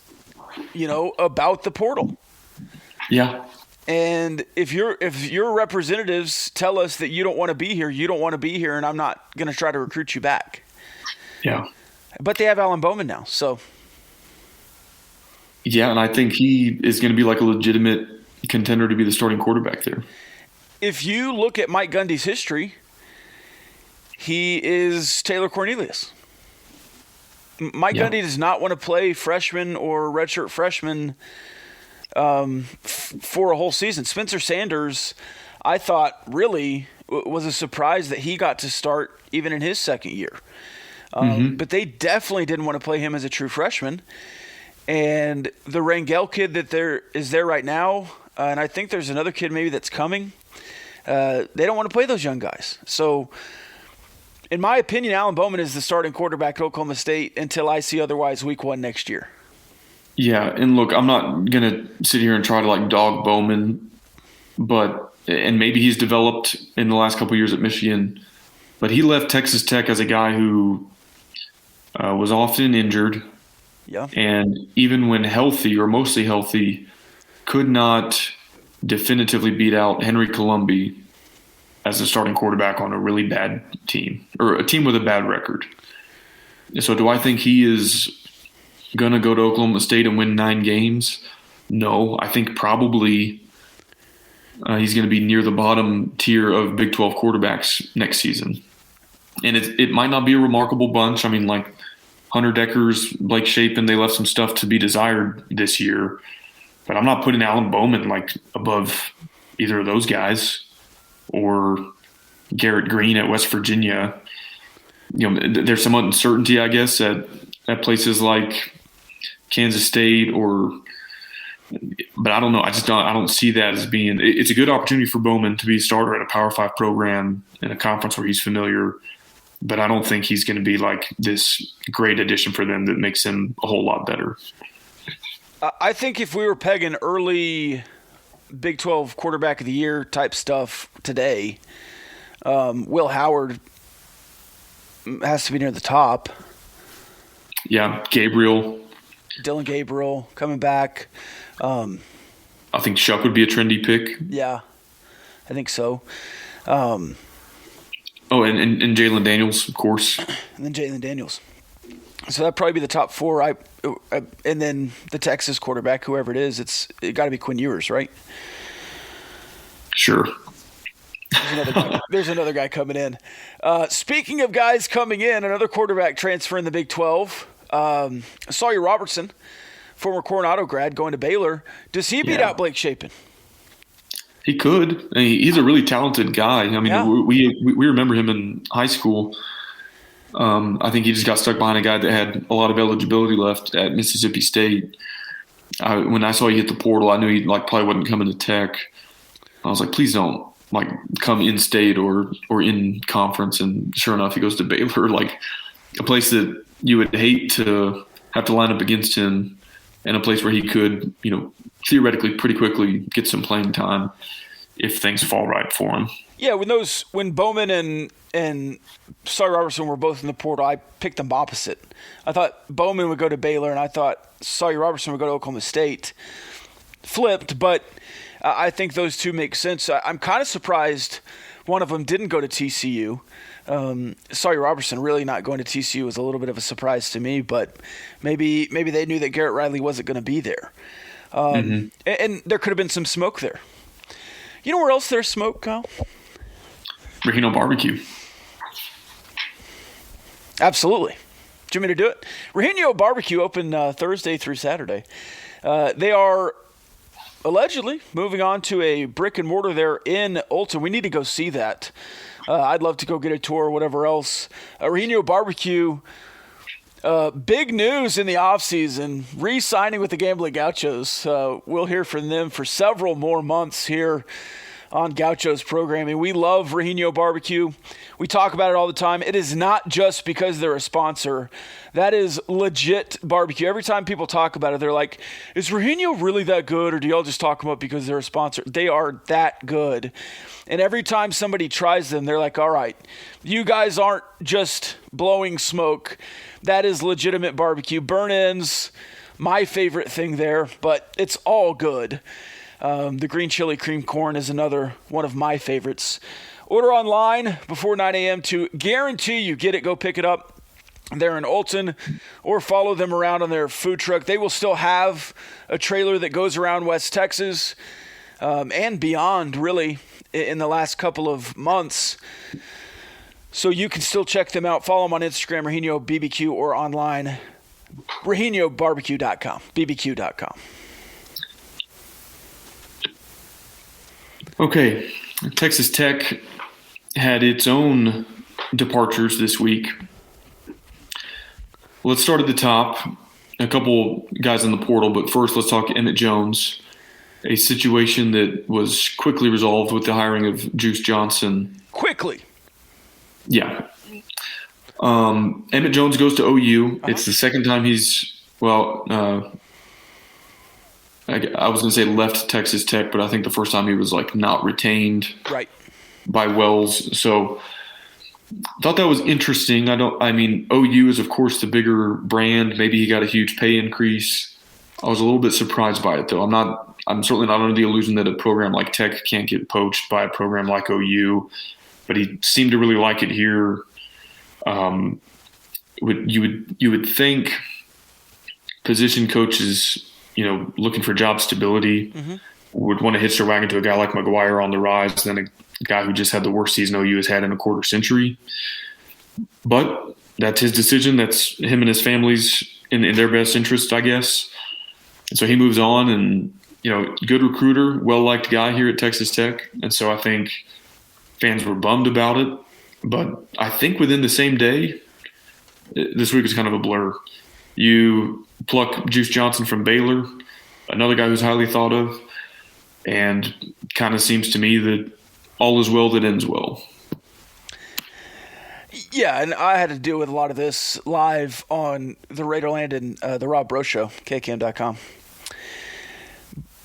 Speaker 6: about the portal.
Speaker 7: Yeah.
Speaker 6: And if your representatives tell us that you don't want to be here, you don't want to be here, and I'm not going to try to recruit you back.
Speaker 7: Yeah.
Speaker 6: But they have Alan Bowman now, so.
Speaker 7: Yeah, and I think he is going to be like a legitimate contender to be the starting quarterback there.
Speaker 6: If you look at Mike Gundy's history, he is Taylor Cornelius. Mike Gundy does not want to play freshmen or redshirt freshmen for a whole season. Spencer Sanders, I thought, really was a surprise that he got to start even in his second year. But they definitely didn't want to play him as a true freshman. And the Rangel kid that is there right now, and I think there's another kid maybe that's coming, they don't want to play those young guys. So, in my opinion, Alan Bowman is the starting quarterback at Oklahoma State until I see otherwise week 1 next year.
Speaker 7: Yeah, and look, I'm not going to sit here and try to like dog Bowman, but and maybe he's developed in the last couple of years at Michigan, but he left Texas Tech as a guy who was often injured.
Speaker 6: Yeah.
Speaker 7: And even when healthy or mostly healthy, could not definitively beat out Henry Colombi as a starting quarterback on a really bad team or a team with a bad record. So do I think he is going to go to Oklahoma State and win 9 games? No, I think probably he's going to be near the bottom tier of Big 12 quarterbacks next season. And it might not be a remarkable bunch. I mean, like Hunter Deckers, Blake Shapen, they left some stuff to be desired this year. But I'm not putting Alan Bowman like above either of those guys or Garrett Green at West Virginia. You know, there's some uncertainty, I guess, at places like Kansas State but I don't know. I don't see that as being – it's a good opportunity for Bowman to be a starter at a Power 5 program in a conference where he's familiar, but I don't think he's going to be like this great addition for them that makes him a whole lot better.
Speaker 6: I think if we were pegging early Big 12 quarterback of the year type stuff today, Will Howard has to be near the top.
Speaker 7: Yeah,
Speaker 6: Dylan Gabriel coming back.
Speaker 7: I think Shuck would be a trendy pick.
Speaker 6: Yeah, I think so.
Speaker 7: And Jalen Daniels, of course.
Speaker 6: And then Jalen Daniels. So that'd probably be the top 4. And then the Texas quarterback, whoever it is, it got to be Quinn Ewers, right?
Speaker 7: Sure.
Speaker 6: There's another guy coming in. Speaking of guys coming in, another quarterback transfer in the Big 12. Sawyer Robertson, former Coronado grad, going to Baylor. Does he beat out Blake Shapen?
Speaker 7: He could. I mean, he's a really talented guy. I mean, we remember him in high school. I think he just got stuck behind a guy that had a lot of eligibility left at Mississippi State. When I saw he hit the portal, I knew he probably wasn't coming to Tech. I was like, please don't come in state or in conference. And sure enough, he goes to Baylor, like a place that you would hate to have to line up against him, and a place where he could, theoretically pretty quickly get some playing time if things fall right for him.
Speaker 6: Yeah, when Bowman and Sawyer Robertson were both in the portal, I picked them opposite. I thought Bowman would go to Baylor, and I thought Sawyer Robertson would go to Oklahoma State. Flipped, but I think those two make sense. I'm kind of surprised one of them didn't go to TCU. Sawyer Robertson really not going to TCU was a little bit of a surprise to me, but maybe they knew that Garrett Riley wasn't going to be there. And there could have been some smoke there. You know where else there's smoke, Kyle?
Speaker 7: Regino Barbecue.
Speaker 6: Absolutely. Do you want me to do it? Regino Barbecue opened Thursday through Saturday. They are allegedly moving on to a brick and mortar there in Olton. We need to go see that. I'd love to go get a tour or whatever else. Regino Barbecue, big news in the offseason, re-signing with the Gambling Gauchos. We'll hear from them for several more months here on Gauchos programming. We love Regino Barbecue. We talk about it all the time. It is not just because they're a sponsor. That is legit barbecue. Every time people talk about it, they're like, is Regino really that good, or do y'all just talk about it because they're a sponsor? They are that good. And every time somebody tries them, they're like, all right, you guys aren't just blowing smoke. That is legitimate barbecue. Burn-ins, my favorite thing there, but it's all good. The green chili cream corn is another one of my favorites. Order online before 9 a.m. to guarantee you get it. Go pick it up there in Olton, or follow them around on their food truck. They will still have a trailer that goes around West Texas and beyond, really, in the last couple of months. So you can still check them out. Follow them on Instagram, Regino BBQ, or online, ReginoBarbecue.com, BBQ.com.
Speaker 7: Okay, Texas Tech had its own departures this week. Let's start at the top. A couple guys in the portal, but first let's talk Emmett Jones, a situation that was quickly resolved with the hiring of Juice Johnson.
Speaker 6: Quickly?
Speaker 7: Yeah. Emmett Jones goes to OU. It's the second time he's I was going to say left Texas Tech, but I think the first time he was like not retained
Speaker 6: Right.
Speaker 7: by Wells. So I thought that was interesting. OU is of course the bigger brand. Maybe he got a huge pay increase. I was a little bit surprised by it though. I'm certainly not under the illusion that a program like Tech can't get poached by a program like OU, but he seemed to really like it here. You would think position coaches, looking for job stability, would want to hitch their wagon to a guy like McGuire on the rise than a guy who just had the worst season OU has had in a quarter century. But that's his decision. That's him and his family's in their best interest, I guess. And so he moves on, and good recruiter, well-liked guy here at Texas Tech. And so I think fans were bummed about it. But I think within the same day, this week is kind of a blur. You pluck Juice Johnson from Baylor, another guy who's highly thought of, and kind of seems to me that all is well that ends well.
Speaker 6: Yeah, and I had to deal with a lot of this live on the Raiderland and the Rob Bro Show, KCAM.com.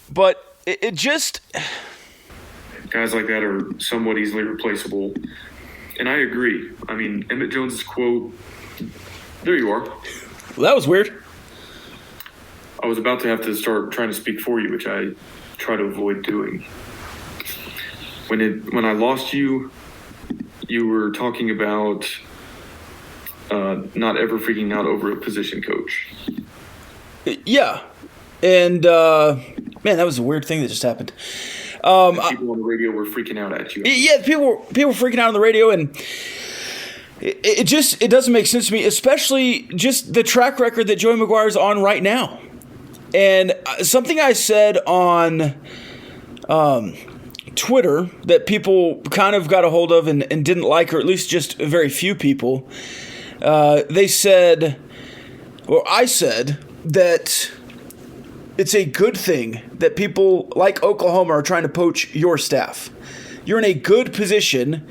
Speaker 6: But it just...
Speaker 7: Guys like that are somewhat easily replaceable. And I agree. I mean, Emmett Jones's quote, there you are.
Speaker 6: Well, that was weird.
Speaker 7: I was about to have to start trying to speak for you, which I try to avoid doing. When I lost you, you were talking about not ever freaking out over a position coach.
Speaker 6: Yeah. And, man, that was a weird thing that just happened.
Speaker 7: People on the radio were freaking out at you.
Speaker 6: Yeah, people were freaking out on the radio, and it doesn't make sense to me, especially just the track record that Joey McGuire's on right now. And something I said on Twitter that people kind of got a hold of and didn't like, or at least just very few people, I said that it's a good thing that people like Oklahoma are trying to poach your staff. You're in a good position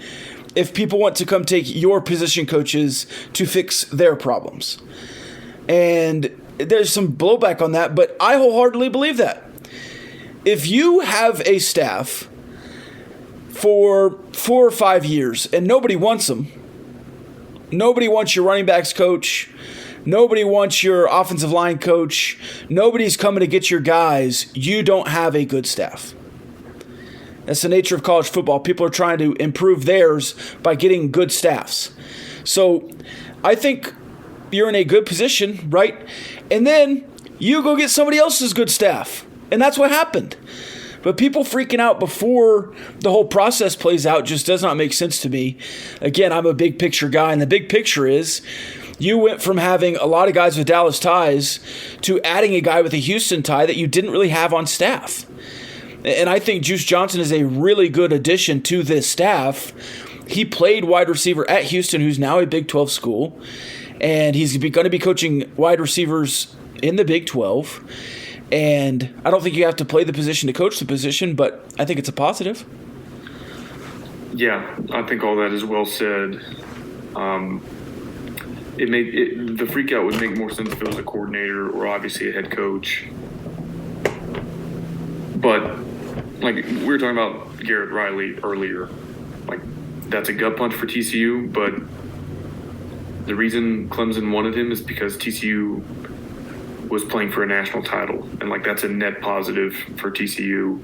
Speaker 6: if people want to come take your position coaches to fix their problems. And there's some blowback on that, but I wholeheartedly believe that. If you have a staff for 4 or 5 years and nobody wants them, nobody wants your running backs coach, nobody wants your offensive line coach, nobody's coming to get your guys, you don't have a good staff. That's the nature of college football. People are trying to improve theirs by getting good staffs. So I think you're in a good position, right? And then you go get somebody else's good staff. And that's what happened. But people freaking out before the whole process plays out just does not make sense to me. Again, I'm a big picture guy, and the big picture is you went from having a lot of guys with Dallas ties to adding a guy with a Houston tie that you didn't really have on staff. And I think Juice Johnson is a really good addition to this staff. He played wide receiver at Houston, who's now a Big 12 school, and he's going to be coaching wide receivers in the Big 12. And I don't think you have to play the position to coach the position, but I think it's a positive.
Speaker 7: Yeah, I think all that is well said. The freak out would make more sense if it was a coordinator or obviously a head coach. But like we were talking about Garrett Riley earlier, like that's a gut punch for TCU, but the reason Clemson wanted him is because TCU was playing for a national title, and like that's a net positive for TCU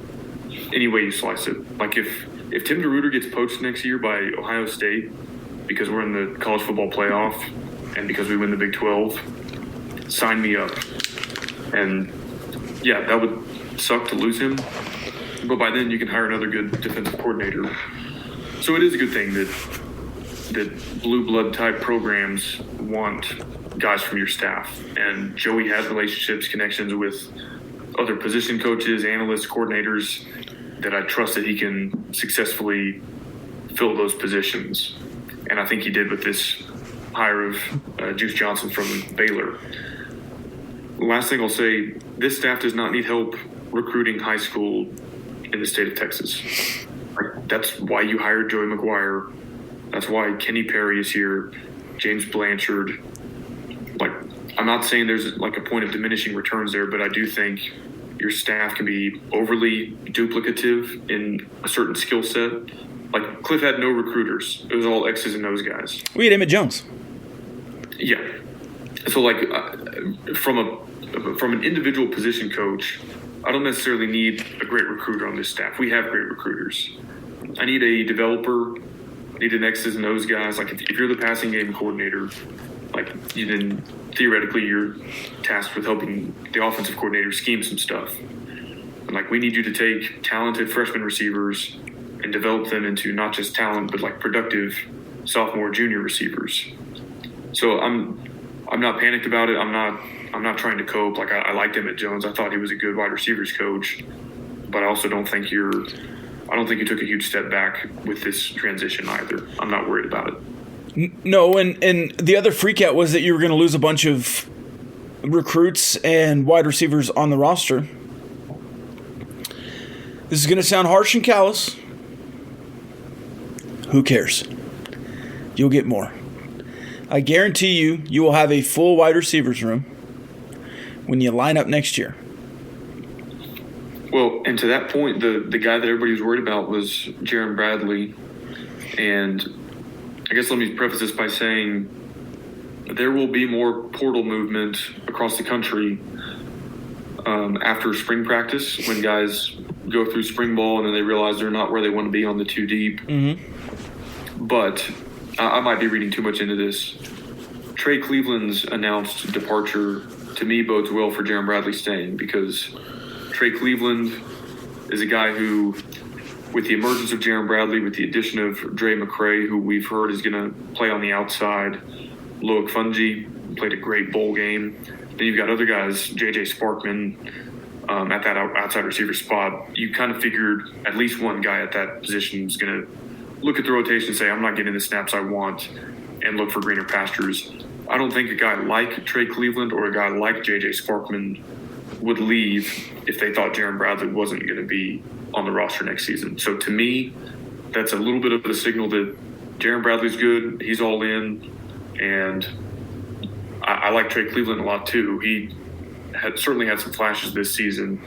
Speaker 7: any way you slice it. Like if Tim DeRuyter gets poached next year by Ohio State because we're in the college football playoff and because we win the Big 12, sign me up. And yeah, that would suck to lose him, but by then you can hire another good defensive coordinator. So it is a good thing that blue blood type programs want guys from your staff, and Joey has relationships, connections with other position coaches, analysts, coordinators that I trust that he can successfully fill those positions. And I think he did with this hire of Juice Johnson from Baylor. Last thing I'll say, this staff does not need help recruiting high school in the state of Texas. That's why you hired Joey McGuire. That's why Kenny Perry is here, James Blanchard. Like, I'm not saying there's like a point of diminishing returns there, but I do think your staff can be overly duplicative in a certain skill set. Like Cliff had no recruiters; it was all X's and O's guys.
Speaker 6: We had Emmett Jones.
Speaker 7: Yeah. So like from an individual position coach, I don't necessarily need a great recruiter on this staff. We have great recruiters. I need a developer. I need an X's and O's guys. Like if you're the passing game coordinator, like then theoretically you're tasked with helping the offensive coordinator scheme some stuff. And like we need you to take talented freshman receivers and develop them into not just talent but like productive sophomore, junior receivers. So I'm not panicked about it. I'm not trying to cope. Like I liked Emmett Jones. I thought he was a good wide receivers coach, but I also don't think you took a huge step back with this transition either. I'm not worried about it.
Speaker 6: No, and the other freak out was that you were going to lose a bunch of recruits and wide receivers on the roster. This is going to sound harsh and callous. Who cares? You'll get more. I guarantee you will have a full wide receivers room when you line up next year.
Speaker 7: Well, and to that point, the guy that everybody was worried about was Jaron Bradley. And I guess let me preface this by saying there will be more portal movement across the country after spring practice when guys go through spring ball and then they realize they're not where they want to be on the 2 deep. Mm-hmm. But I might be reading too much into this. Trey Cleveland's announced departure to me bodes well for Jaron Bradley staying because Trey Cleveland is a guy who, with the emergence of Jaron Bradley, with the addition of Dre McCray, who we've heard is going to play on the outside, Loic Fungi played a great bowl game. Then you've got other guys, J.J. Sparkman at that outside receiver spot. You kind of figured at least one guy at that position is going to look at the rotation and say, I'm not getting the snaps I want, and look for greener pastures. I don't think a guy like Trey Cleveland or a guy like J.J. Sparkman would leave if they thought Jaron Bradley wasn't going to be on the roster next season. So to me, that's a little bit of a signal that Jaron Bradley's good, he's all in, and I like Trey Cleveland a lot too. He certainly had some flashes this season,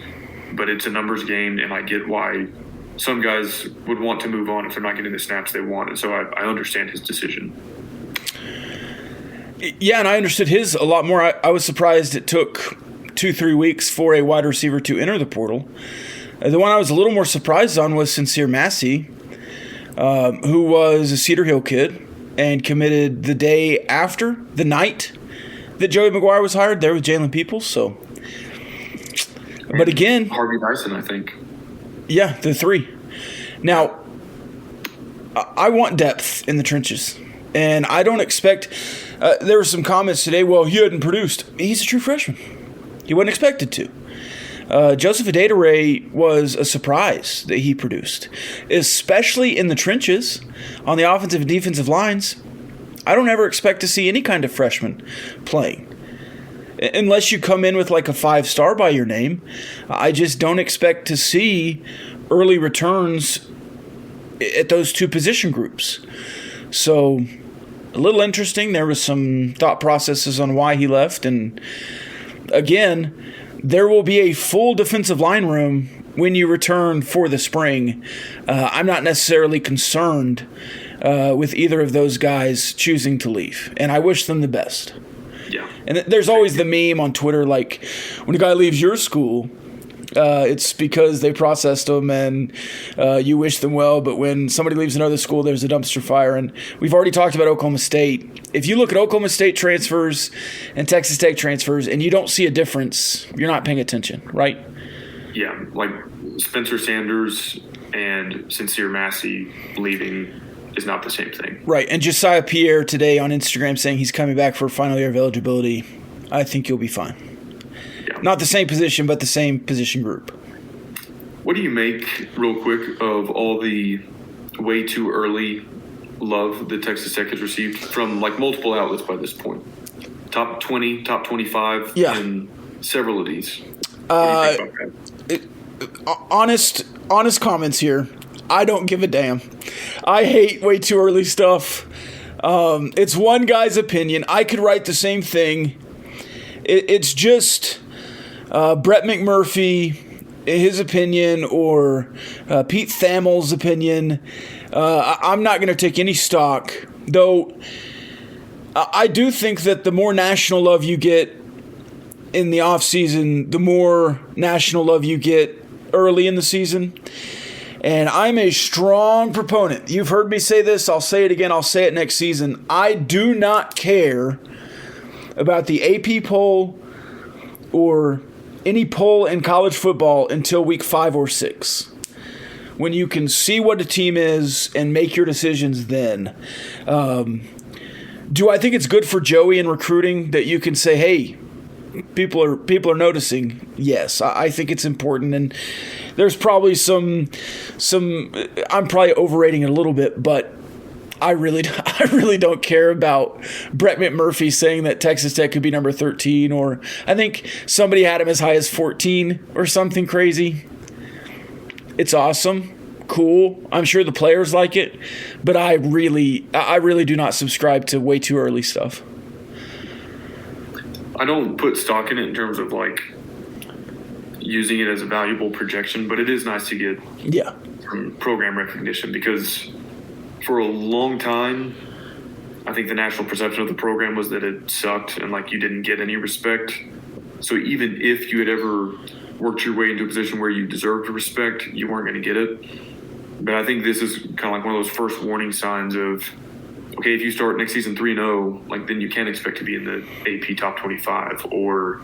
Speaker 7: but it's a numbers game, and I get why some guys would want to move on if they're not getting the snaps they want, and so I understand his decision.
Speaker 6: Yeah, and I understood his a lot more. I was surprised it took 2-3 weeks for a wide receiver to enter the portal. The one I was a little more surprised on was Sincere Massey, who was a Cedar Hill kid and committed the night that Joey McGuire was hired there with Jalen Peoples. So, but again,
Speaker 7: Harvey Dyson, I think.
Speaker 6: Yeah, the 3. Now, I want depth in the trenches, and I don't expect. There were some comments today. Well, he hadn't produced. He's a true freshman. He wasn't expected to. Joseph Adedire was a surprise that he produced, especially in the trenches on the offensive and defensive lines. I don't ever expect to see any kind of freshman playing. Unless you come in with like a 5-star by your name, I just don't expect to see early returns at those 2 position groups. So, a little interesting. There was some thought processes on why he left. And again, there will be a full defensive line room when you return for the spring. I'm not necessarily concerned with either of those guys choosing to leave, and I wish them the best.
Speaker 7: Yeah.
Speaker 6: And there's always the meme on Twitter, like, when a guy leaves your school, it's because they processed them and you wish them well, but when somebody leaves another school, there's a dumpster fire. And we've already talked about Oklahoma State. If you look at Oklahoma State transfers and Texas Tech transfers and you don't see a difference, you're not paying attention, right?
Speaker 7: Yeah, like Spencer Sanders and Sincere Massey leaving is not the same thing.
Speaker 6: Right, and Josiah Pierre today on Instagram saying he's coming back for final year of eligibility. I think you'll be fine.
Speaker 7: Yeah.
Speaker 6: Not the same position, but the same position group.
Speaker 7: What do you make, real quick, of all the way too early love that Texas Tech has received from like multiple outlets by this point? Top 20, top 25 in several of these. What do you think about that?
Speaker 6: Honest comments here. I don't give a damn. I hate way too early stuff. It's one guy's opinion. I could write the same thing. It's just Brett McMurphy his opinion or Pete Thamel's opinion. I'm not going to take any stock, though. I do think that the more national love you get in the offseason, the more national love you get early in the season. And I'm a strong proponent. You've heard me say this. I'll say it again. I'll say it next season. I do not care about the AP poll or any poll in college football until week 5 or 6, when you can see what a team is and make your decisions then. Do I think it's good for Joey in recruiting that you can say, hey, people are noticing? Yes, I think it's important, and there's probably some. I'm probably overrating it a little bit, but I really don't care about Brett McMurphy saying that Texas Tech could be number 13, or I think somebody had him as high as 14 or something crazy. It's awesome. Cool. I'm sure the players like it, but I really do not subscribe to way too early stuff.
Speaker 7: I don't put stock in it in terms of like using it as a valuable projection, but it is nice to get some program recognition, because for a long time, I think the national perception of the program was that it sucked and like you didn't get any respect. So even if you had ever worked your way into a position where you deserved respect, you weren't going to get it. But I think this is kind of like one of those first warning signs of, okay, if you start next season 3-0, like then you can't expect to be in the AP top 25, or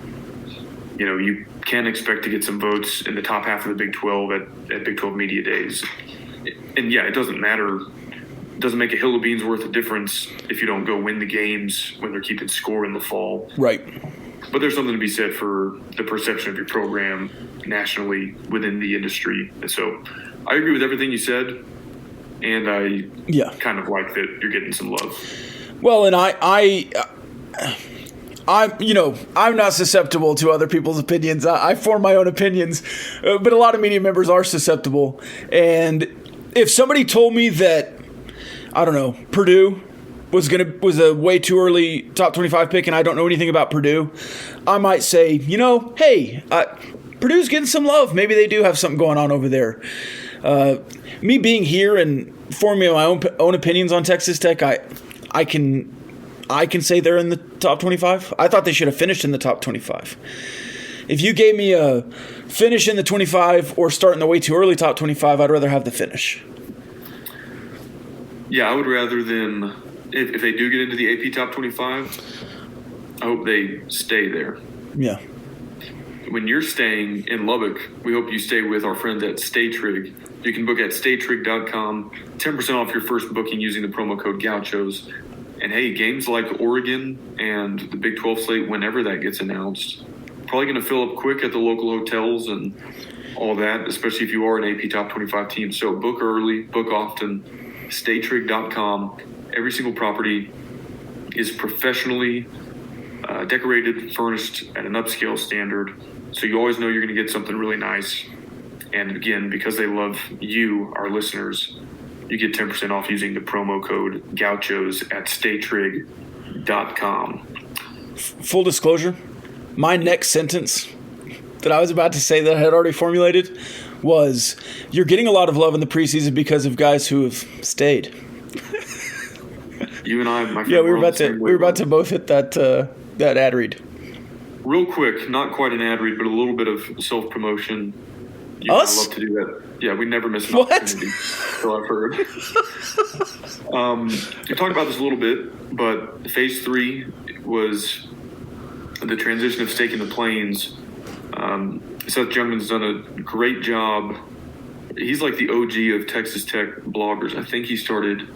Speaker 7: you can expect to get some votes in the top half of the Big 12 at Big 12 media days. And yeah, it doesn't matter. It doesn't make a hill of beans worth of difference if you don't go win the games when they're keeping score in the fall.
Speaker 6: Right.
Speaker 7: But there's something to be said for the perception of your program nationally within the industry. And so I agree with everything you said, and I kind of like that you're getting some love. Well,
Speaker 6: and I'm not susceptible to other people's opinions. I form my own opinions, but a lot of media members are susceptible. And if somebody told me that, I don't know, Purdue was a way too early top 25 pick, and I don't know anything about Purdue, I might say, hey, Purdue's getting some love. Maybe they do have something going on over there. Me being here and forming my own opinions on Texas Tech, I can say they're in the top 25. I thought they should have finished in the top 25. If you gave me a finish in the 25 or start in the way too early top 25, I'd rather have the finish.
Speaker 7: Yeah, I would rather them, if they do get into the AP top 25, I hope they stay there.
Speaker 6: Yeah.
Speaker 7: When you're staying in Lubbock, we hope you stay with our friends at StayTrig. You can book at StayTrig.com, 10% off your first booking using the promo code Gauchos. And hey, games like Oregon and the Big 12 slate, whenever that gets announced, probably going to fill up quick at the local hotels and all that, especially if you are an AP Top 25 team. So book early, book often, StayTrig.com. Every single property is professionally decorated, furnished at an upscale standard. So you always know you're going to get something really nice. And again, because they love you, our listeners, you get 10% off using the promo code Gauchos at StayTrig.com.
Speaker 6: Full disclosure, my next sentence that I was about to say that I had already formulated was, you're getting a lot of love in the preseason because of guys who have stayed.
Speaker 7: You and I, my friend,
Speaker 6: yeah, we were about to both hit that ad read.
Speaker 7: Real quick, not quite an ad read, but a little bit of self-promotion.
Speaker 6: Us?
Speaker 7: I love to do that. Yeah, we never miss an opportunity. So I've heard. We talked about this a little bit, but Phase 3 was the transition of Staking the Plains. Seth Jungman's done a great job. He's like the OG of Texas Tech bloggers. I think he started,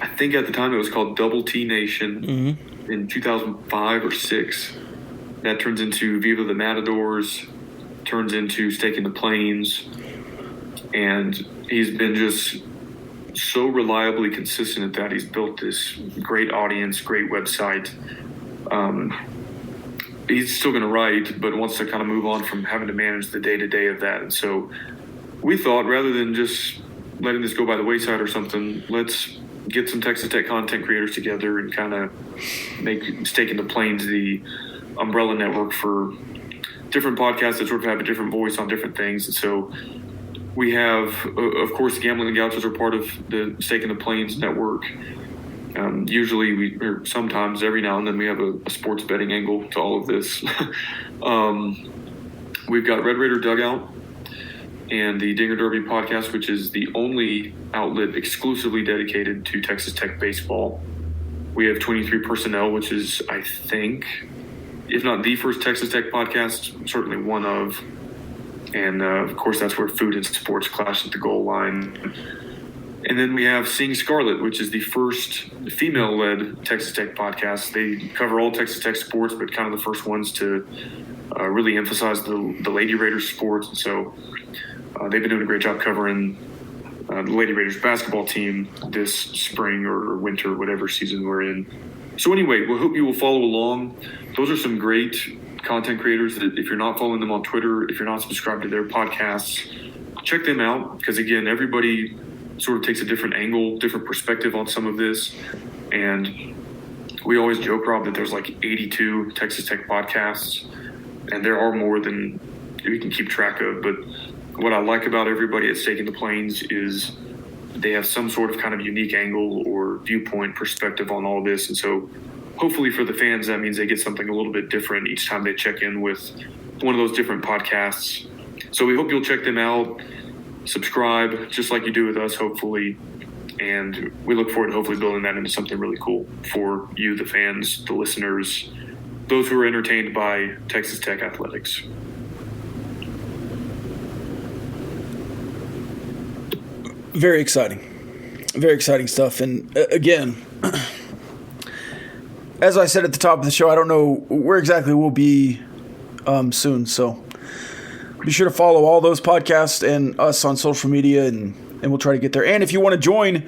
Speaker 7: at the time it was called Double T Nation in 2005 or 6. That turns into Viva the Matadors, turns into Staking the Plains. And he's been just so reliably consistent at that. He's built this great audience, great website. He's still going to write, but wants to kind of move on from having to manage the day-to-day of that. And so we thought, rather than just letting this go by the wayside or something, let's get some Texas Tech content creators together and kind of make Staking the Plains the umbrella network for different podcasts that sort of have a different voice on different things. And so we have, of course, Gambling and Gauchos are part of the Stake in the Plains network. Usually, or sometimes, every now and then, we have a sports betting angle to all of this. We've got Red Raider Dugout and the Dinger Derby podcast, which is the only outlet exclusively dedicated to Texas Tech baseball. We have 23 Personnel, which is, I think, if not the first Texas Tech podcast, certainly one of. And, of course, that's where food and sports clash at the goal line. And then we have Seeing Scarlet, which is the first female-led Texas Tech podcast. They cover all Texas Tech sports, but kind of the first ones to really emphasize the Lady Raiders sports. And so they've been doing a great job covering the Lady Raiders basketball team this spring or winter, whatever season we're in. So anyway, we hope you will follow along. Those are some great content creators that if you're not following them on Twitter, if you're not subscribed to their podcasts, check them out, because again, everybody sort of takes a different angle, different perspective on some of this. And we always joke, Rob, that there's like 82 Texas Tech podcasts, and there are more than we can keep track of. But what I like about everybody at Stake in the Plains is they have some sort of kind of unique angle or viewpoint perspective on all this. And so hopefully for the fans, that means they get something a little bit different each time they check in with one of those different podcasts. So we hope you'll check them out, subscribe, just like you do with us, hopefully. And we look forward to hopefully building that into something really cool for you, the fans, the listeners, those who are entertained by Texas Tech athletics.
Speaker 6: Very exciting stuff. And again, as I said at the top of the show, I don't know where exactly we'll be soon. So be sure to follow all those podcasts and us on social media, and we'll try to get there. And if you want to join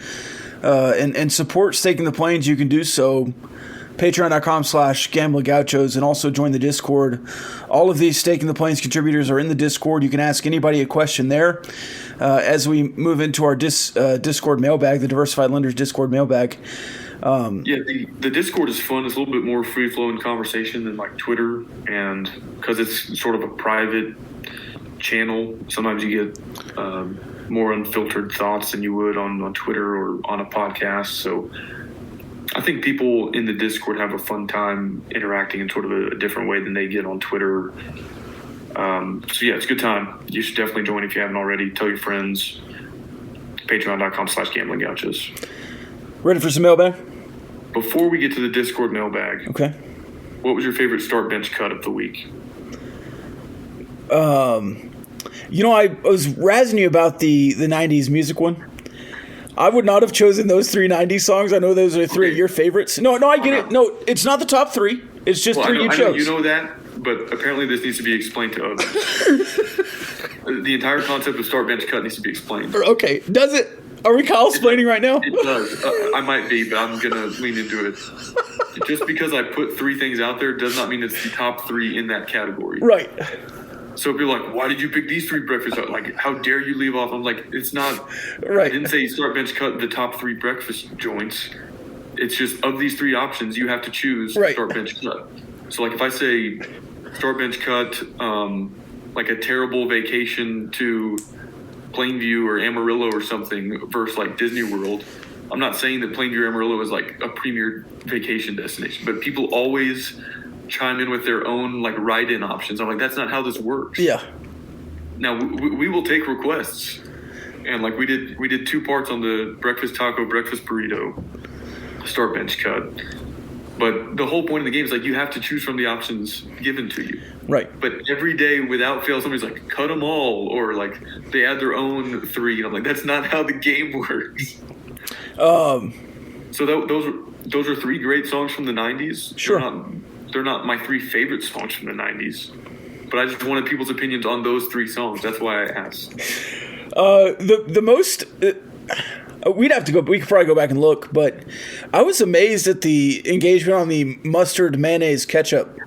Speaker 6: and support Stake in the Plains, you can do so. Patreon.com/GamblingGauchos, and also join the Discord. All of these Stake in the Plains contributors are in the Discord. You can ask anybody a question there. As we move into our Discord mailbag, the Diversified Lenders Discord mailbag.
Speaker 7: The Discord is fun. It's a little bit more free-flowing conversation than like Twitter, and because it's sort of a private channel, sometimes you get more unfiltered thoughts than you would on Twitter or on a podcast. So I think people in the Discord have a fun time interacting in sort of a different way than they get on Twitter. So yeah, it's a good time. You should definitely join if you haven't already. Tell your friends. Patreon.com/GamblingGauchos.
Speaker 6: Ready for some mailbag?
Speaker 7: Before we get to the Discord mailbag,
Speaker 6: okay.
Speaker 7: What was your favorite start bench cut of the week?
Speaker 6: I was razzing you about the 90s music one. I would not have chosen those three 90s songs. I know those are three of your favorites. No, I get it. No, it's not the top three. It's just three you chose.
Speaker 7: I know you know that, but apparently this needs to be explained to others. The entire concept of start bench cut needs to be explained.
Speaker 6: Okay. Does it? Are we Kyle-splaining right now?
Speaker 7: It does. I might be, but I'm going to lean into it. Just because I put three things out there does not mean it's the top three in that category.
Speaker 6: Right.
Speaker 7: So people are like, why did you pick these three breakfasts? Like, how dare you leave off? I'm like, it's not.
Speaker 6: Right.
Speaker 7: I didn't say start bench cut the top three breakfast joints. It's just of these three options, you have to choose start bench cut. So like if I say start bench cut, like a terrible vacation to Plainview or Amarillo or something versus like Disney World, I'm not saying that Plainview or Amarillo is like a premier vacation destination, but people always chime in with their own like write-in options. I'm like, that's not how this works.
Speaker 6: Yeah.
Speaker 7: Now we will take requests, and like we did two parts on the breakfast taco, breakfast burrito, start bench cut. But the whole point of the game is like you have to choose from the options given to you.
Speaker 6: Right.
Speaker 7: But every day without fail, somebody's like, cut them all, or like they add their own three. And I'm like, that's not how the game works. So those are three great songs from the 90s.
Speaker 6: Sure.
Speaker 7: They're not my three favorite songs from the 90s. But I just wanted people's opinions on those three songs. That's why I asked.
Speaker 6: The most... we could probably go back and look, but I was amazed at the engagement on the mustard, mayonnaise, ketchup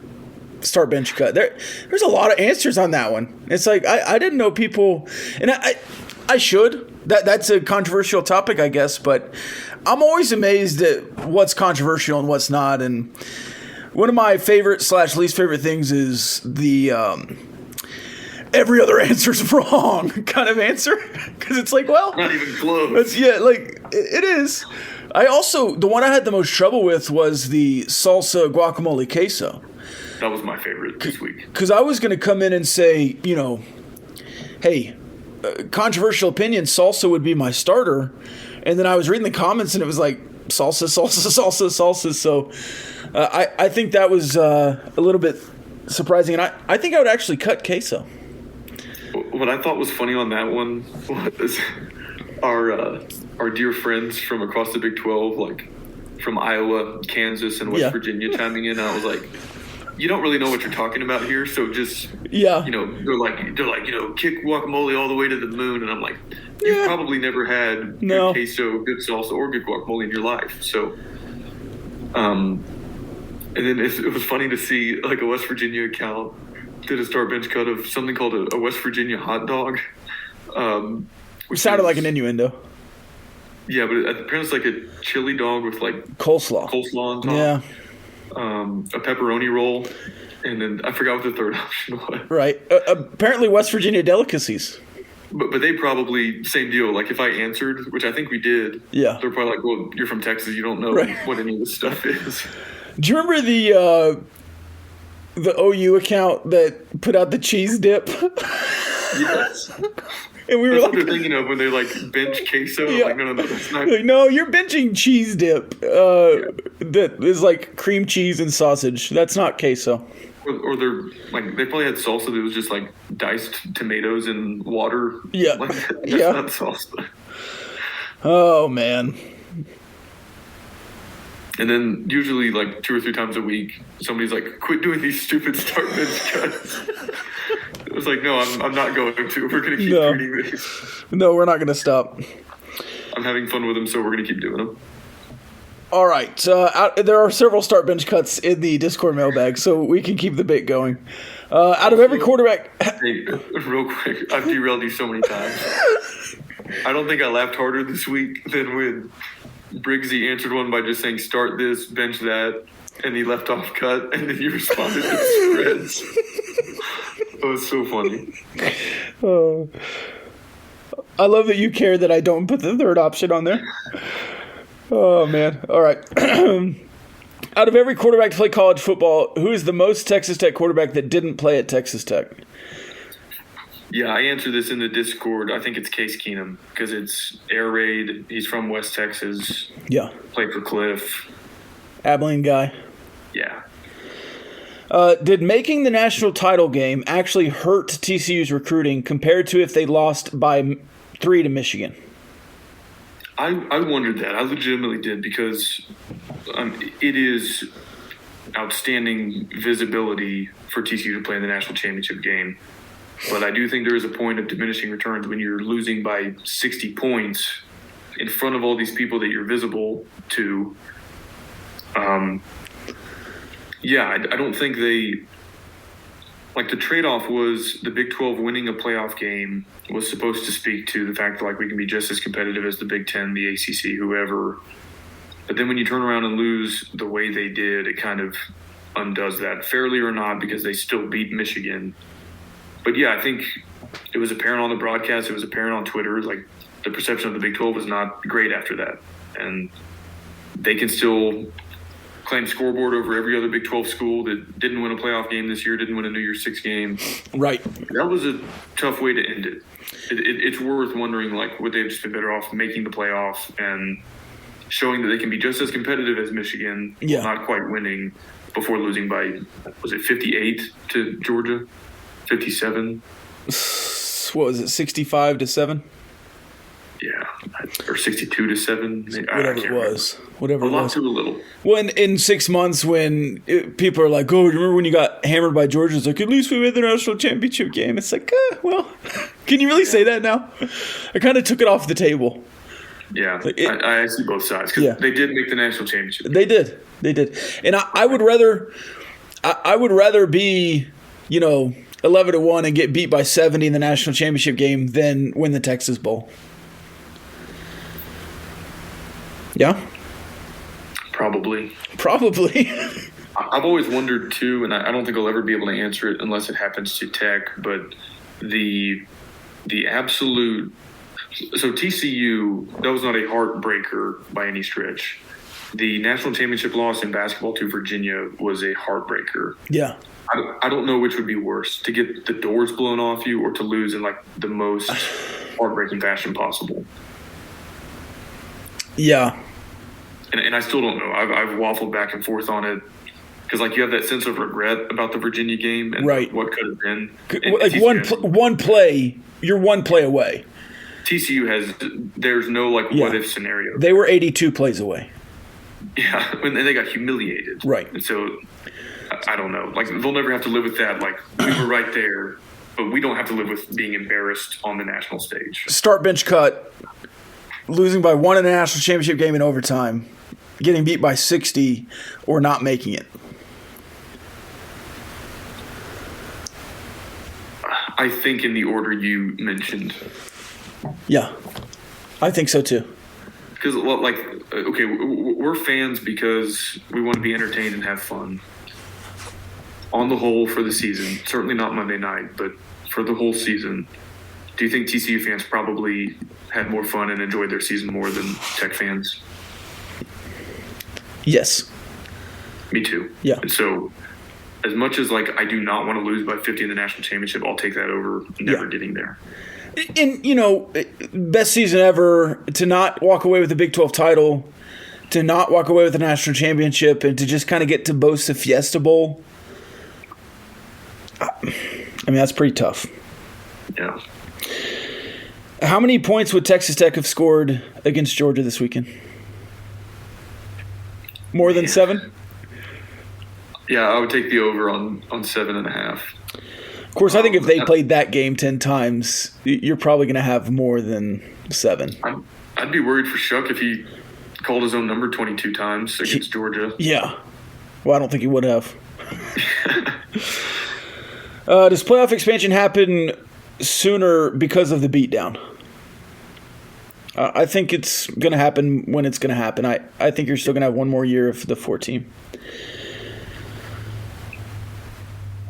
Speaker 6: start bench cut. There's a lot of answers on that one. It's like, I didn't know people, and I should. That's a controversial topic, I guess, but I'm always amazed at what's controversial and what's not, and One of my favorite / least favorite things is the every other answer's wrong kind of answer. Because it's like, well,
Speaker 7: Not even close.
Speaker 6: it is. The one I had the most trouble with was the salsa guacamole queso.
Speaker 7: That was my favorite this week.
Speaker 6: Because I was going to come in and say, hey, controversial opinion, salsa would be my starter. And then I was reading the comments and it was like, salsa. So I think that was a little bit surprising. And I think I would actually cut queso.
Speaker 7: What I thought was funny on that one was our dear friends from across the Big 12, like from Iowa, Kansas, and West Virginia chiming in. And I was like, you don't really know what you're talking about here, so just they're like kick guacamole all the way to the moon, and I'm like, you've probably never had good queso, good salsa, or good guacamole in your life. So, and then it was funny to see like a West Virginia account did a start bench cut of something called a West Virginia hot dog.
Speaker 6: Which sounded like an innuendo.
Speaker 7: Yeah, but apparently it's like a chili dog with like
Speaker 6: coleslaw
Speaker 7: on top.
Speaker 6: Yeah.
Speaker 7: A pepperoni roll, and then I forgot what the third option was.
Speaker 6: Right. Apparently West Virginia delicacies.
Speaker 7: But they probably, same deal. Like if I answered, which I think we did, they're probably like, well, you're from Texas, you don't know what any of this stuff is. Do
Speaker 6: you remember the OU account that put out the cheese dip?
Speaker 7: Yes.
Speaker 6: And we were
Speaker 7: that's what they're thinking of when they like bench queso.
Speaker 6: Yeah.
Speaker 7: Like, no, that's not.
Speaker 6: Like, no, you're benching cheese dip. That is like cream cheese and sausage. That's not queso.
Speaker 7: Or they're like they probably had salsa that was just like diced tomatoes and water.
Speaker 6: Yeah,
Speaker 7: like, that's not salsa.
Speaker 6: Oh man.
Speaker 7: And then usually like 2 or 3 times a week, somebody's like, "Quit doing these stupid start bench cuts." It was like, no, I'm not going to. We're going to keep treating these.
Speaker 6: No, we're not going to stop.
Speaker 7: I'm having fun with them, so we're going to keep doing them.
Speaker 6: All right. There are several start bench cuts in the Discord mailbag, so we can keep the bit going. Out of every quarterback...
Speaker 7: Hey, real quick, I've derailed you so many times. I don't think I laughed harder this week than when Briggsy answered one by just saying, start this, bench that, and he left off cut, and then you responded with spreads. Oh, it's so funny.
Speaker 6: I love that you care that I don't put the third option on there. Oh, man. All right. Out of every quarterback to play college football, who is the most Texas Tech quarterback that didn't play at Texas Tech?
Speaker 7: Yeah, I answered this in the Discord. I think it's Case Keenum because it's air raid. He's from West Texas.
Speaker 6: Yeah.
Speaker 7: Played for Cliff.
Speaker 6: Abilene guy.
Speaker 7: Yeah.
Speaker 6: Did making the national title game actually hurt TCU's recruiting compared to if they lost by 3 to Michigan?
Speaker 7: I wondered that. I legitimately did because it is outstanding visibility for TCU to play in the national championship game. But I do think there is a point of diminishing returns when you're losing by 60 points in front of all these people that you're visible to. I don't think the trade-off was the Big 12 winning a playoff game was supposed to speak to the fact that like we can be just as competitive as the Big 10, the ACC, whoever. But then when you turn around and lose the way they did, it kind of undoes that, fairly or not, because they still beat Michigan. But yeah, I think it was apparent on the broadcast, it was apparent on Twitter, like the perception of the Big 12 was not great after that. And they can still claim scoreboard over every other Big 12 school that didn't win a playoff game this year, didn't win a New Year's Six game.
Speaker 6: Right.
Speaker 7: That was a tough way to end it. It's worth wondering, like, would they have just been better off making the playoff and showing that they can be just as competitive as Michigan, not quite winning, before losing by, was it 58 to Georgia? 57?
Speaker 6: What was it, 65 to 7?
Speaker 7: Yeah, or 62 to 7.
Speaker 6: Whatever it was. Whatever it was.
Speaker 7: A lot to a little.
Speaker 6: Well, in 6 months when people are like, oh, remember when you got hammered by Georgia? It's like, at least we made the national championship game. It's like, well, can you really say that now? I kind of took it off the table.
Speaker 7: Yeah, I see both sides because they did make the national championship.
Speaker 6: They did. And I would rather be, 11-1 and get beat by 70 in the national championship game than win the Texas Bowl. Yeah?
Speaker 7: Probably. I've always wondered too, and I don't think I'll ever be able to answer it unless it happens to Tech, but the absolute – so TCU, that was not a heartbreaker by any stretch. The national championship loss in basketball to Virginia was a heartbreaker.
Speaker 6: Yeah.
Speaker 7: I don't know which would be worse, to get the doors blown off you or to lose in like the most heartbreaking fashion possible.
Speaker 6: Yeah.
Speaker 7: And I still don't know. I've waffled back and forth on it because like you have that sense of regret about the Virginia game and
Speaker 6: right.
Speaker 7: what could have been.
Speaker 6: Like one play, you're one play away.
Speaker 7: TCU there's no like what if scenario.
Speaker 6: They were 82 plays away.
Speaker 7: Yeah, and they got humiliated.
Speaker 6: Right.
Speaker 7: And so I don't know. Like they'll never have to live with that. Like we were right there, but we don't have to live with being embarrassed on the national stage.
Speaker 6: Start bench cut, losing by 1 in a national championship game in overtime, getting beat by 60, or not making it.
Speaker 7: I think in the order you mentioned.
Speaker 6: Yeah, I think so too.
Speaker 7: Because, like, okay, we're fans because we want to be entertained and have fun. On the whole, for the season, certainly not Monday night, but for the whole season, do you think TCU fans probably had more fun and enjoyed their season more than Tech fans?
Speaker 6: Yes.
Speaker 7: Me too.
Speaker 6: Yeah.
Speaker 7: And so, as much as, like, I do not want to lose by 50 in the national championship, I'll take that over never getting there.
Speaker 6: And, you know, best season ever, to not walk away with the Big 12 title, to not walk away with the national championship, and to just kind of get to boast the Fiesta Bowl. I mean, that's pretty tough.
Speaker 7: Yeah.
Speaker 6: How many points would Texas Tech have scored against Georgia this weekend? More than 7?
Speaker 7: Yeah, I would take the over on 7.5.
Speaker 6: Of course, I think if they played that game 10 times, you're probably going to have more than 7.
Speaker 7: I'd be worried for Shuck if he called his own number 22 times against Georgia.
Speaker 6: Yeah. Well, I don't think he would have. Does playoff expansion happen sooner because of the beatdown? I think it's going to happen when it's going to happen. I think you're still going to have one more year of the 4-team.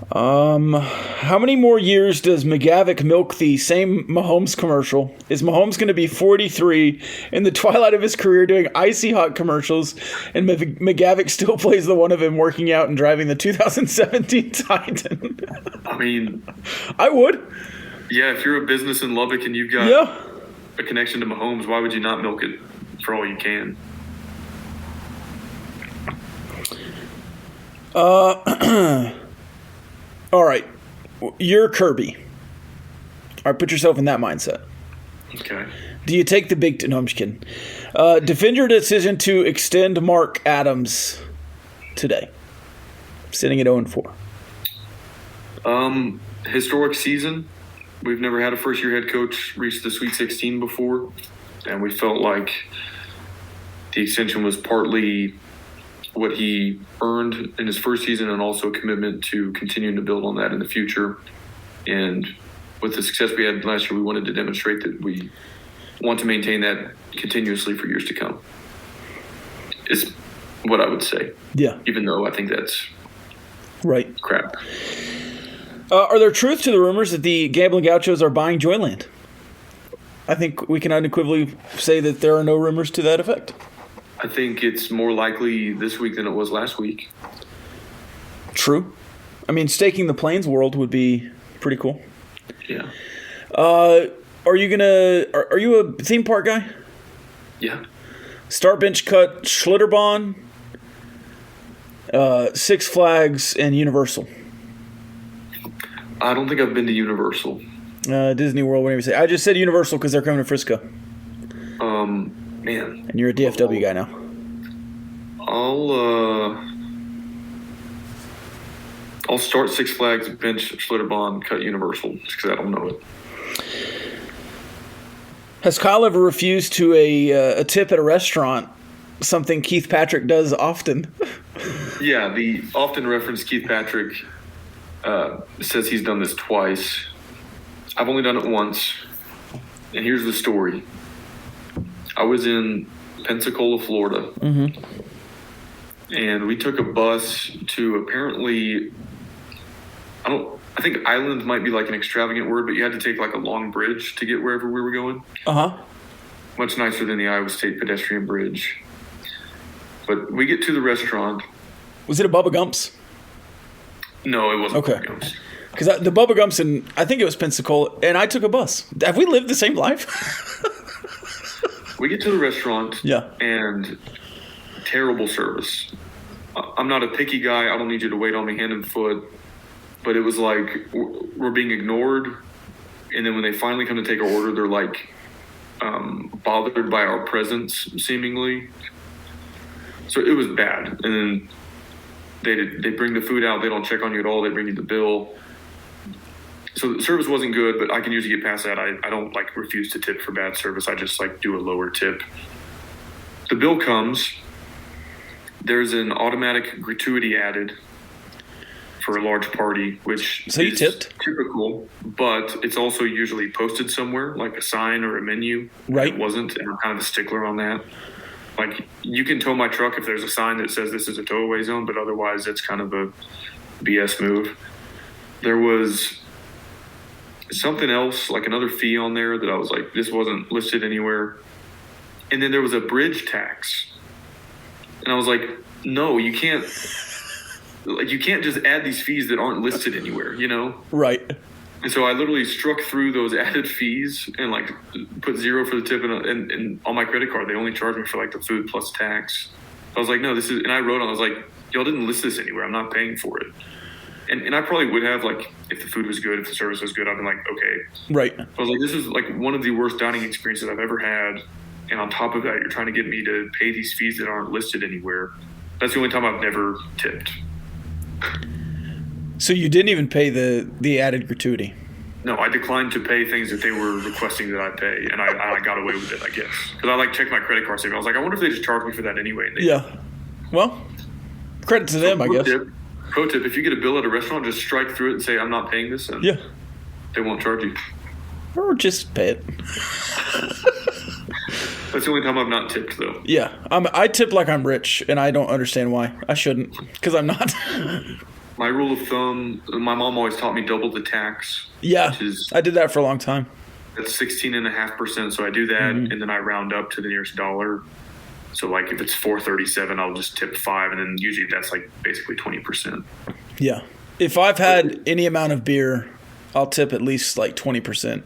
Speaker 6: How many more years does McGavick milk the same Mahomes commercial? Is Mahomes going to be 43 in the twilight of his career doing icy hot commercials, and McGavick still plays the one of him working out and driving the 2017 Titan?
Speaker 7: I mean,
Speaker 6: I would.
Speaker 7: Yeah, if you're a business in Lubbock and you've got a connection to Mahomes, why would you not milk it for all you can?
Speaker 6: All right. You're Kirby. All right, put yourself in that mindset.
Speaker 7: Okay.
Speaker 6: Do you take the big... No, I'm just kidding. Defend your decision to extend Mark Adams today. Sitting at 0-4.
Speaker 7: Historic season. We've never had a first-year head coach reach the Sweet 16 before, and we felt like the extension was partly what he earned in his first season and also a commitment to continuing to build on that in the future. And with the success we had last year, we wanted to demonstrate that we want to maintain that continuously for years to come, is what I would say.
Speaker 6: Yeah.
Speaker 7: Even though I think that's
Speaker 6: right.
Speaker 7: Crap.
Speaker 6: Are there truth to the rumors that the Gambling Gauchos are buying Joyland? I think we can unequivocally say that there are no rumors to that effect.
Speaker 7: I think it's more likely this week than it was last week.
Speaker 6: True. I mean, staking the Plains World would be pretty cool.
Speaker 7: Yeah.
Speaker 6: Are you a theme park guy?
Speaker 7: Yeah.
Speaker 6: Start bench cut Schlitterbahn, Six Flags, and Universal.
Speaker 7: I don't think I've been to Universal.
Speaker 6: Disney World, whatever you say. I just said Universal because they're coming to Frisco.
Speaker 7: Man.
Speaker 6: And you're a DFW guy now.
Speaker 7: I'll start Six Flags, bench Schlitterbahn, cut Universal, just because I don't know it.
Speaker 6: Has Kyle ever refused to a tip at a restaurant, something Keith Patrick does often?
Speaker 7: Yeah, the often referenced Keith Patrick says he's done this twice. I've only done it once, and here's the story. I was in Pensacola, Florida, and we took a bus to apparently, I think island might be like an extravagant word, but you had to take like a long bridge to get wherever we were going. Much nicer than the Iowa State pedestrian bridge. But we get to the restaurant.
Speaker 6: Was it a Bubba Gump's?
Speaker 7: No, it wasn't.
Speaker 6: Okay.
Speaker 7: Bubba Gump's.
Speaker 6: Because the Bubba Gump's, I think it was Pensacola, and I took a bus. Have we lived the same life?
Speaker 7: We get to the restaurant,
Speaker 6: yeah,
Speaker 7: and terrible service. I'm not a picky guy. I don't need you to wait on me hand and foot. But it was like we're being ignored. And then when they finally come to take our order, they're like bothered by our presence, seemingly. So it was bad. And then they bring the food out. They don't check on you at all. They bring you the bill. So the service wasn't good, but I can usually get past that. I don't like refuse to tip for bad service. I just like do a lower tip. The bill comes. There's an automatic gratuity added for a large party, which
Speaker 6: so you tipped?
Speaker 7: Typical, but it's also usually posted somewhere, like a sign or a menu.
Speaker 6: Right.
Speaker 7: It wasn't, and I'm kind of a stickler on that. Like, you can tow my truck if there's a sign that says this is a towaway zone, but otherwise it's kind of a BS move. There was something else, like another fee on there that I was like, this wasn't listed anywhere. And then there was a bridge tax. And I was like, no, you can't just add these fees that aren't listed anywhere, you know?
Speaker 6: Right.
Speaker 7: And so I literally struck through those added fees and like put zero for the tip, and on my credit card, they only charged me for like the food plus tax. I was like, no, this is, and I wrote on, I was like, y'all didn't list this anywhere. I'm not paying for it. And I probably would have, like, if the food was good, if the service was good, I'd been like, okay.
Speaker 6: Right.
Speaker 7: I was like, this is like one of the worst dining experiences I've ever had. And on top of that, you're trying to get me to pay these fees that aren't listed anywhere. That's the only time I've never tipped.
Speaker 6: So you didn't even pay the added gratuity?
Speaker 7: No, I declined to pay things that they were requesting that I pay, and I got away with it, I guess. Because I like checked my credit card statement. I was like, I wonder if they just charged me for that anyway. And
Speaker 6: yeah. Well, credit to them, I guess.
Speaker 7: Pro tip, if you get a bill at a restaurant, just strike through it and say, I'm not paying this, and they won't charge you.
Speaker 6: Or just pay it.
Speaker 7: That's the only time I've not tipped, though.
Speaker 6: Yeah. I tip like I'm rich, and I don't understand why. I shouldn't, because I'm not.
Speaker 7: My rule of thumb, my mom always taught me double the tax.
Speaker 6: Yeah, I did that for a long time.
Speaker 7: That's 16.5%, so I do that, and then I round up to the nearest dollar. So, like, if it's $4.37, I'll just tip 5, and then usually that's, like, basically 20%.
Speaker 6: Yeah. If I've had any amount of beer, I'll tip at least, like, 20%.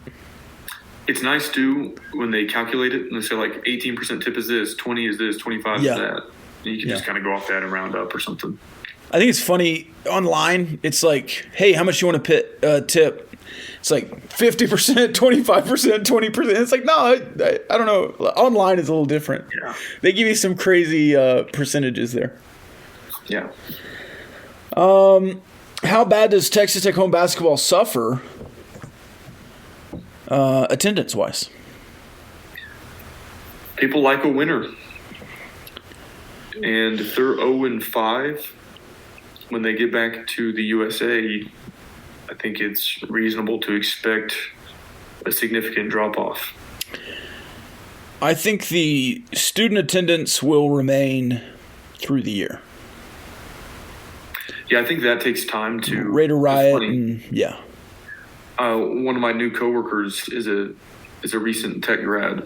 Speaker 7: It's nice, too, when they calculate it, and they say, like, 18% tip is this, 20 is this, 25 is that. And you can just kind of go off that and round up or something.
Speaker 6: I think it's funny, online, it's like, hey, how much you want to tip? It's like 50%, 25%, 20%. It's like, no, I don't know. Online is a little different.
Speaker 7: Yeah.
Speaker 6: They give you some crazy percentages there.
Speaker 7: Yeah.
Speaker 6: How bad does Texas Tech home basketball suffer attendance-wise?
Speaker 7: People like a winner. And if they're 0-5, when they get back to the USA, I think it's reasonable to expect a significant drop-off.
Speaker 6: I think the student attendance will remain through the year.
Speaker 7: Yeah, I think that takes time to
Speaker 6: Raider riot, and yeah.
Speaker 7: One of my new coworkers is a recent Tech grad,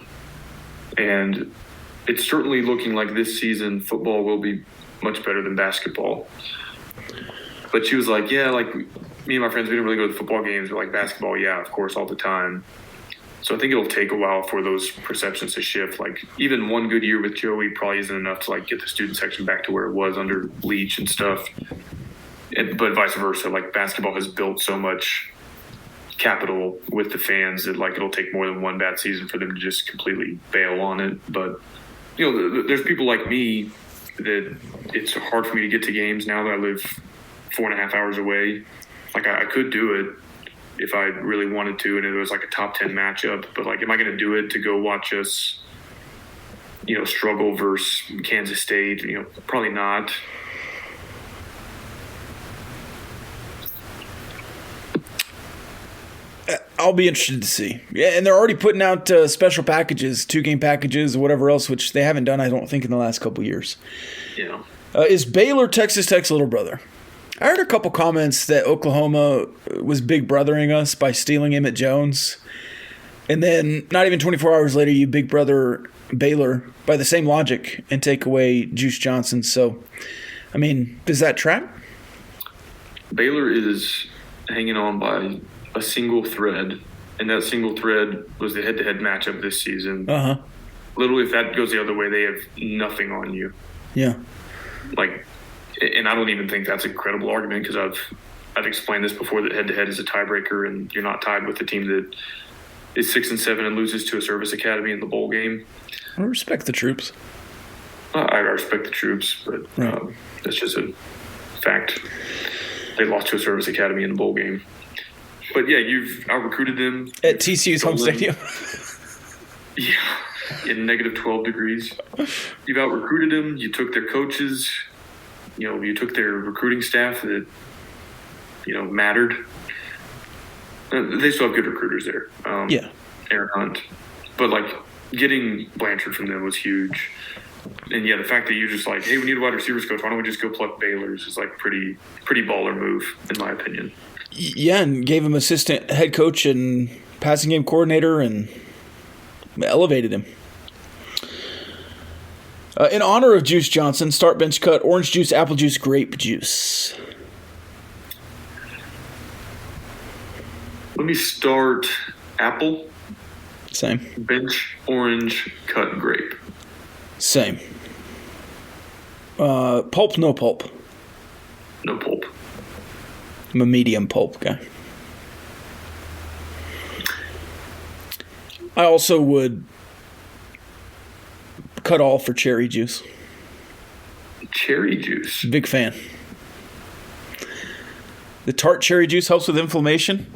Speaker 7: and it's certainly looking like this season football will be much better than basketball. But she was like, yeah, like me and my friends, we didn't really go to football games, but like basketball, yeah, of course, all the time. So I think it'll take a while for those perceptions to shift. Like even one good year with Joey probably isn't enough to like get the student section back to where it was under Leach and stuff. But vice versa, like basketball has built so much capital with the fans that like it'll take more than one bad season for them to just completely bail on it. But you know, there's people like me that it's hard for me to get to games now that I live 4.5 hours away. Like I could do it if I really wanted to, and it was like a top 10 matchup. But like, am I going to do it to go watch us, you know, struggle versus Kansas State? You know, probably not.
Speaker 6: I'll be interested to see. Yeah, and they're already putting out special packages, 2-game packages, or whatever else, which they haven't done, I don't think, in the last couple of years.
Speaker 7: Yeah.
Speaker 6: Is Baylor Texas Tech's little brother? I heard a couple comments that Oklahoma was big brothering us by stealing Emmett Jones. And then not even 24 hours later, you big brother Baylor by the same logic and take away Juice Johnson. So, I mean, does that track?
Speaker 7: Baylor is hanging on by a single thread, and that single thread was the head-to-head matchup this season.
Speaker 6: Uh-huh.
Speaker 7: Literally, if that goes the other way, they have nothing on you.
Speaker 6: Yeah.
Speaker 7: Like, and I don't even think that's a credible argument because I've explained this before that head-to-head is a tiebreaker, and you're not tied with the team that is 6-7 and loses to a service academy in the bowl game.
Speaker 6: I respect the troops.
Speaker 7: I respect the troops, but that's just a fact. They lost to a service academy in the bowl game. But yeah, you've out-recruited them.
Speaker 6: At TCU's home stadium.
Speaker 7: Yeah, in negative 12 degrees. You've out-recruited them. You took their coaches. You took their recruiting staff that, mattered. They still have good recruiters there.
Speaker 6: Yeah.
Speaker 7: Aaron Hunt. But, getting Blanchard from them was huge. And, yeah, the fact that you're just like, hey, we need a wide receivers coach. Why don't we just go pluck Baylor's is, pretty baller move, in my opinion.
Speaker 6: Yeah, and gave him assistant head coach and passing game coordinator and elevated him. In honor of Juice Johnson, start bench cut, orange juice, apple juice, grape juice.
Speaker 7: Let me start apple.
Speaker 6: Same.
Speaker 7: Bench, orange, cut, grape.
Speaker 6: Same. Pulp, no pulp.
Speaker 7: No pulp.
Speaker 6: I'm a medium pulp guy. I also would cut all for cherry juice.
Speaker 7: Cherry juice?
Speaker 6: Big fan. The tart cherry juice helps with inflammation.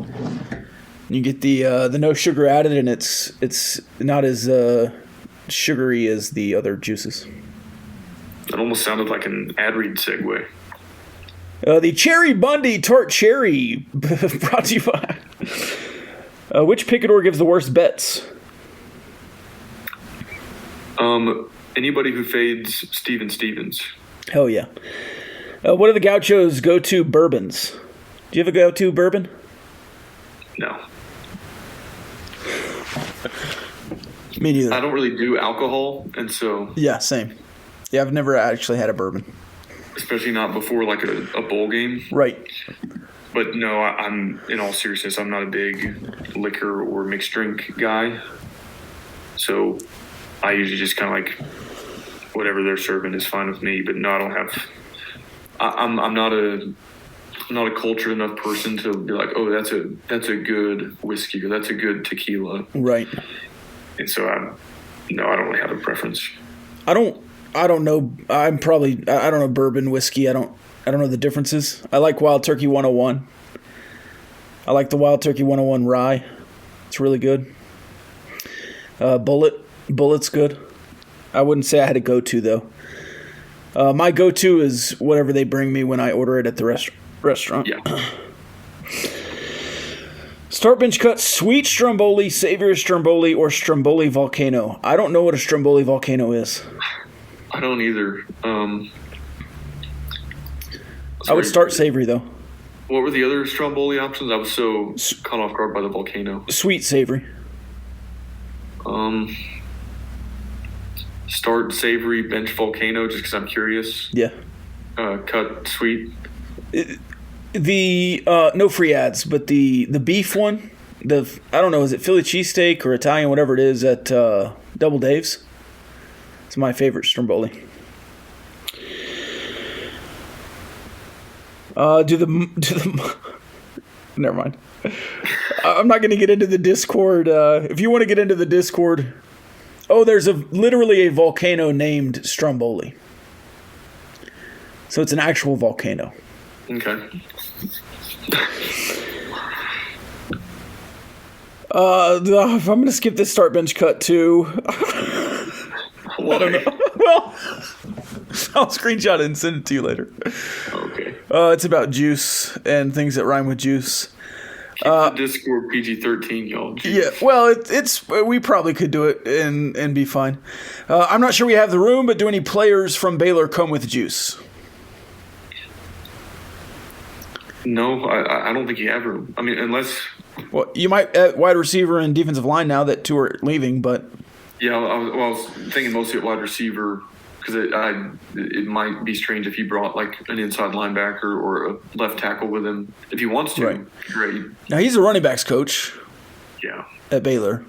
Speaker 6: You get the no sugar added, and it's not as sugary as the other juices.
Speaker 7: That almost sounded like an ad read segue.
Speaker 6: The Cherry Bundy Tart Cherry, brought to you by... which picador gives the worst bets?
Speaker 7: Anybody who fades Steven Stevens.
Speaker 6: Hell yeah. What are the Gauchos' go-to bourbons? Do you have a go-to bourbon?
Speaker 7: No.
Speaker 6: Me neither.
Speaker 7: I don't really do alcohol, and so...
Speaker 6: Yeah, same. Yeah, I've never actually had a bourbon.
Speaker 7: Especially not before, a bowl game.
Speaker 6: Right.
Speaker 7: But no, I'm in all seriousness, I'm not a big liquor or mixed drink guy. So I usually just kind of whatever they're serving is fine with me. But no, I don't have. I'm not a cultured enough person to be like, oh, that's a good whiskey or that's a good tequila.
Speaker 6: Right.
Speaker 7: And so I don't really have a preference.
Speaker 6: I don't know. I don't know bourbon, whiskey. I don't know the differences. I like Wild Turkey 101. I like the Wild Turkey 101 rye. It's really good. Bullet's good. I wouldn't say I had a go-to, though. My go-to is whatever they bring me when I order it at the restaurant.
Speaker 7: Yeah.
Speaker 6: Start bench cut, sweet Stromboli, savory Stromboli, or Stromboli Volcano. I don't know what a Stromboli Volcano is.
Speaker 7: I don't either.
Speaker 6: I would start savory, though.
Speaker 7: What were the other Stromboli options? I was so caught off guard by the volcano.
Speaker 6: Sweet savory.
Speaker 7: Start savory, bench volcano, just because I'm curious.
Speaker 6: Yeah.
Speaker 7: Cut sweet.
Speaker 6: No free ads, but the beef one, I don't know, is it Philly cheesesteak or Italian, whatever it is, at Double Dave's? It's my favorite Stromboli. Never mind. I'm not going to get into the Discord. If you want to get into the Discord, there's literally a volcano named Stromboli. So it's an actual volcano.
Speaker 7: Okay.
Speaker 6: I'm going to skip this start bench cut too.
Speaker 7: Why?
Speaker 6: I don't know. Well, I'll screenshot it and send it to you later.
Speaker 7: Okay.
Speaker 6: It's about juice and things that rhyme with juice.
Speaker 7: Keep the Discord PG-13, y'all. Jeez.
Speaker 6: Yeah, well, it's we probably could do it and be fine. I'm not sure we have the room, but do any players from Baylor come with juice?
Speaker 7: No, I don't think you have room. I mean, unless...
Speaker 6: Well, you might at wide receiver and defensive line now that two are leaving, but...
Speaker 7: Yeah, I was thinking mostly at wide receiver because it might be strange if he brought like an inside linebacker or a left tackle with him. If he wants to,
Speaker 6: right.
Speaker 7: Great.
Speaker 6: Now, he's a running backs coach at Baylor,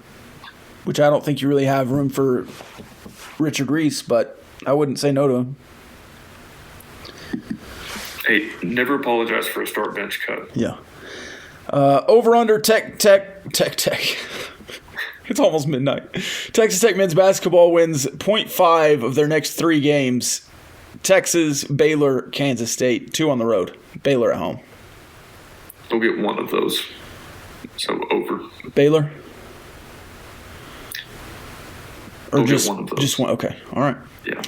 Speaker 6: which I don't think you really have room for Richard Reese, but I wouldn't say no to him.
Speaker 7: Hey, never apologize for a start bench cut.
Speaker 6: Yeah. Over under Tech. It's almost midnight. Texas Tech men's basketball wins 0.5 of their next 3 games. Texas, Baylor, Kansas State. 2 on the road. Baylor at home.
Speaker 7: They'll get one of those. So over.
Speaker 6: Baylor? Or
Speaker 7: They'll
Speaker 6: just
Speaker 7: get one of those.
Speaker 6: Just one? Okay. All right.
Speaker 7: Yeah.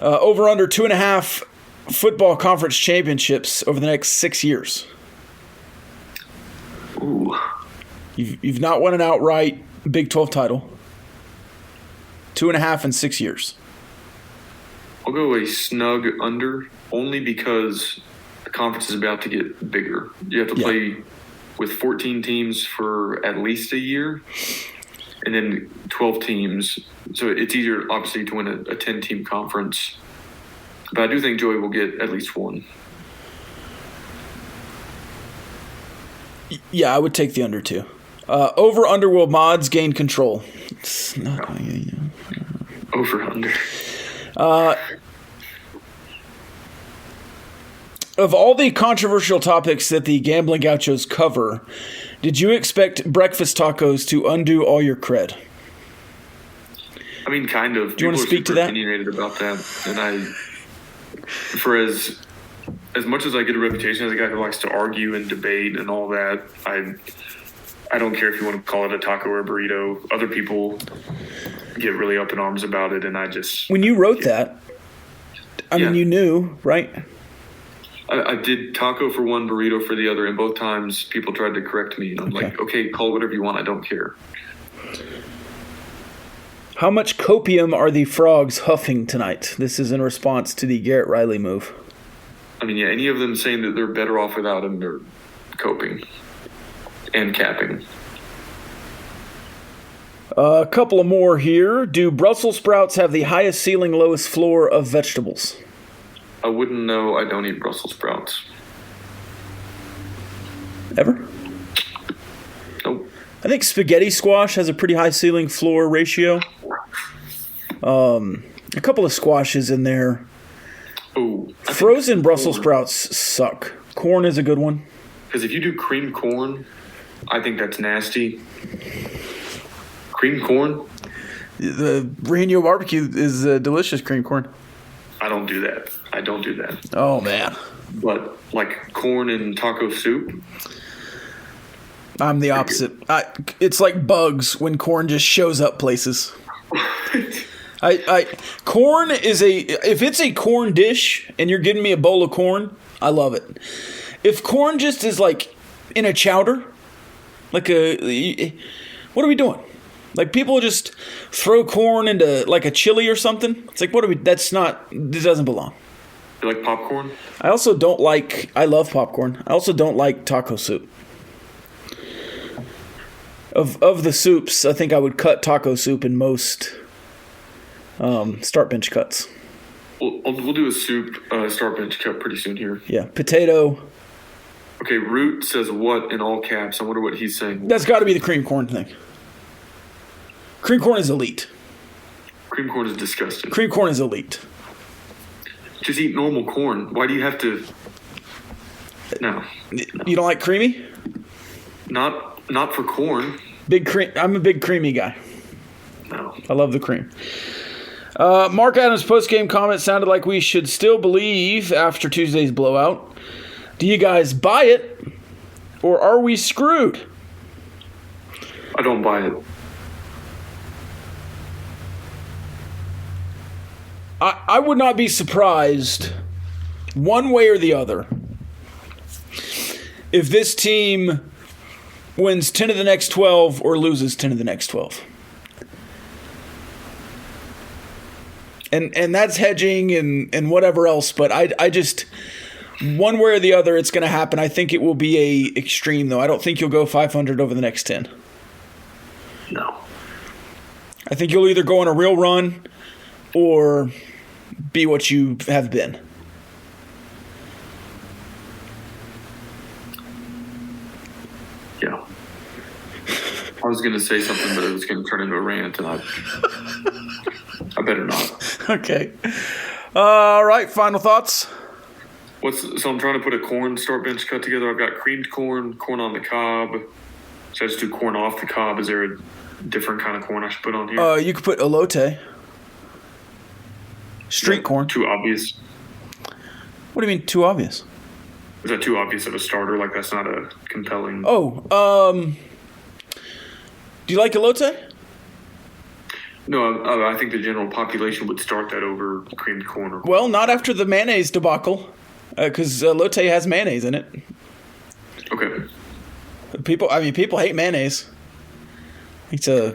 Speaker 6: Over under 2.5 football conference championships over the next 6 years.
Speaker 7: Ooh.
Speaker 6: You've not won an outright Big 12 title. 2.5 in 6 years.
Speaker 7: I'll go a snug under only because the conference is about to get bigger. You have to play with 14 teams for at least a year and then 12 teams. So it's easier, obviously, to win a 10-team conference. But I do think Joey will get at least one.
Speaker 6: Yeah, I would take the under too. Over under will mods gain control. It's not
Speaker 7: over under.
Speaker 6: Of all the controversial topics that the Gambling Gauchos cover, did you expect breakfast tacos to undo all your cred?
Speaker 7: I mean, kind of.
Speaker 6: Do you want to speak to that?
Speaker 7: Opinionated about that, and for as much as I get a reputation as a guy who likes to argue and debate and all that, I don't care if you want to call it a taco or a burrito. Other people get really up in arms about it, and I just...
Speaker 6: When you wrote that, I mean, you knew, right?
Speaker 7: I did taco for one, burrito for the other, and both times people tried to correct me. And I'm like, okay, call it whatever you want. I don't care.
Speaker 6: How much copium are the frogs huffing tonight? This is in response to the Garrett Riley move.
Speaker 7: I mean, any of them saying that they're better off without him, they're coping and capping.
Speaker 6: A couple of more here. Do Brussels sprouts have the highest ceiling, lowest floor of vegetables?
Speaker 7: I wouldn't know. I don't eat Brussels sprouts.
Speaker 6: Ever?
Speaker 7: Nope.
Speaker 6: I think spaghetti squash has a pretty high ceiling floor ratio. A couple of squashes in there.
Speaker 7: Oh,
Speaker 6: frozen Brussels sprouts suck. Corn is a good one.
Speaker 7: Because if you do cream corn, I think that's nasty. Cream corn?
Speaker 6: The Reno barbecue is delicious cream corn.
Speaker 7: I don't do that.
Speaker 6: Oh, man.
Speaker 7: But, like, corn and taco soup?
Speaker 6: I'm the opposite. It's like bugs when corn just shows up places. Corn is if it's a corn dish and you're giving me a bowl of corn, I love it. If corn just is like in a chowder, what are we doing? Like people just throw corn into like a chili or something. It's like, this doesn't belong.
Speaker 7: You like popcorn?
Speaker 6: I love popcorn. I also don't like taco soup. Of the soups, I think I would cut taco soup in most start bench cuts.
Speaker 7: We'll do a soup start bench cut pretty soon here.
Speaker 6: Yeah, potato.
Speaker 7: Okay, Root says what in all caps. I wonder what he's saying.
Speaker 6: That's got to be the cream corn thing. Cream corn is elite.
Speaker 7: Cream corn is disgusting.
Speaker 6: Cream corn is elite.
Speaker 7: Just eat normal corn. Why do you have to... No.
Speaker 6: You don't like creamy?
Speaker 7: Not for corn.
Speaker 6: I'm a big creamy guy.
Speaker 7: No.
Speaker 6: I love the cream. Mark Adams' post-game comment sounded like we should still believe after Tuesday's blowout. Do you guys buy it, or are we screwed?
Speaker 7: I don't buy it.
Speaker 6: I would not be surprised, one way or the other, if this team wins 10 of the next 12 or loses 10 of the next 12. And that's hedging and whatever else, but One way or the other, it's going to happen. I think it will be a extreme, though. I don't think you'll go 500 over the next 10.
Speaker 7: No.
Speaker 6: I think you'll either go on a real run or be what you have been.
Speaker 7: Yeah. I was going to say something, but it was going to turn into a rant, and I better not.
Speaker 6: Okay. All right, final thoughts?
Speaker 7: So I'm trying to put a corn start bench cut together. I've got creamed corn, corn on the cob. Should I just do corn off the cob? Is there a different kind of corn I should put on here?
Speaker 6: You could put elote. Street corn.
Speaker 7: Too obvious.
Speaker 6: What do you mean, too obvious?
Speaker 7: Is that too obvious of a starter? Like, that's not a compelling...
Speaker 6: do you like elote?
Speaker 7: No, I think the general population would start that over creamed corn.
Speaker 6: Well, not after the mayonnaise debacle, because elote has mayonnaise in it.
Speaker 7: Okay.
Speaker 6: People hate mayonnaise. It's a...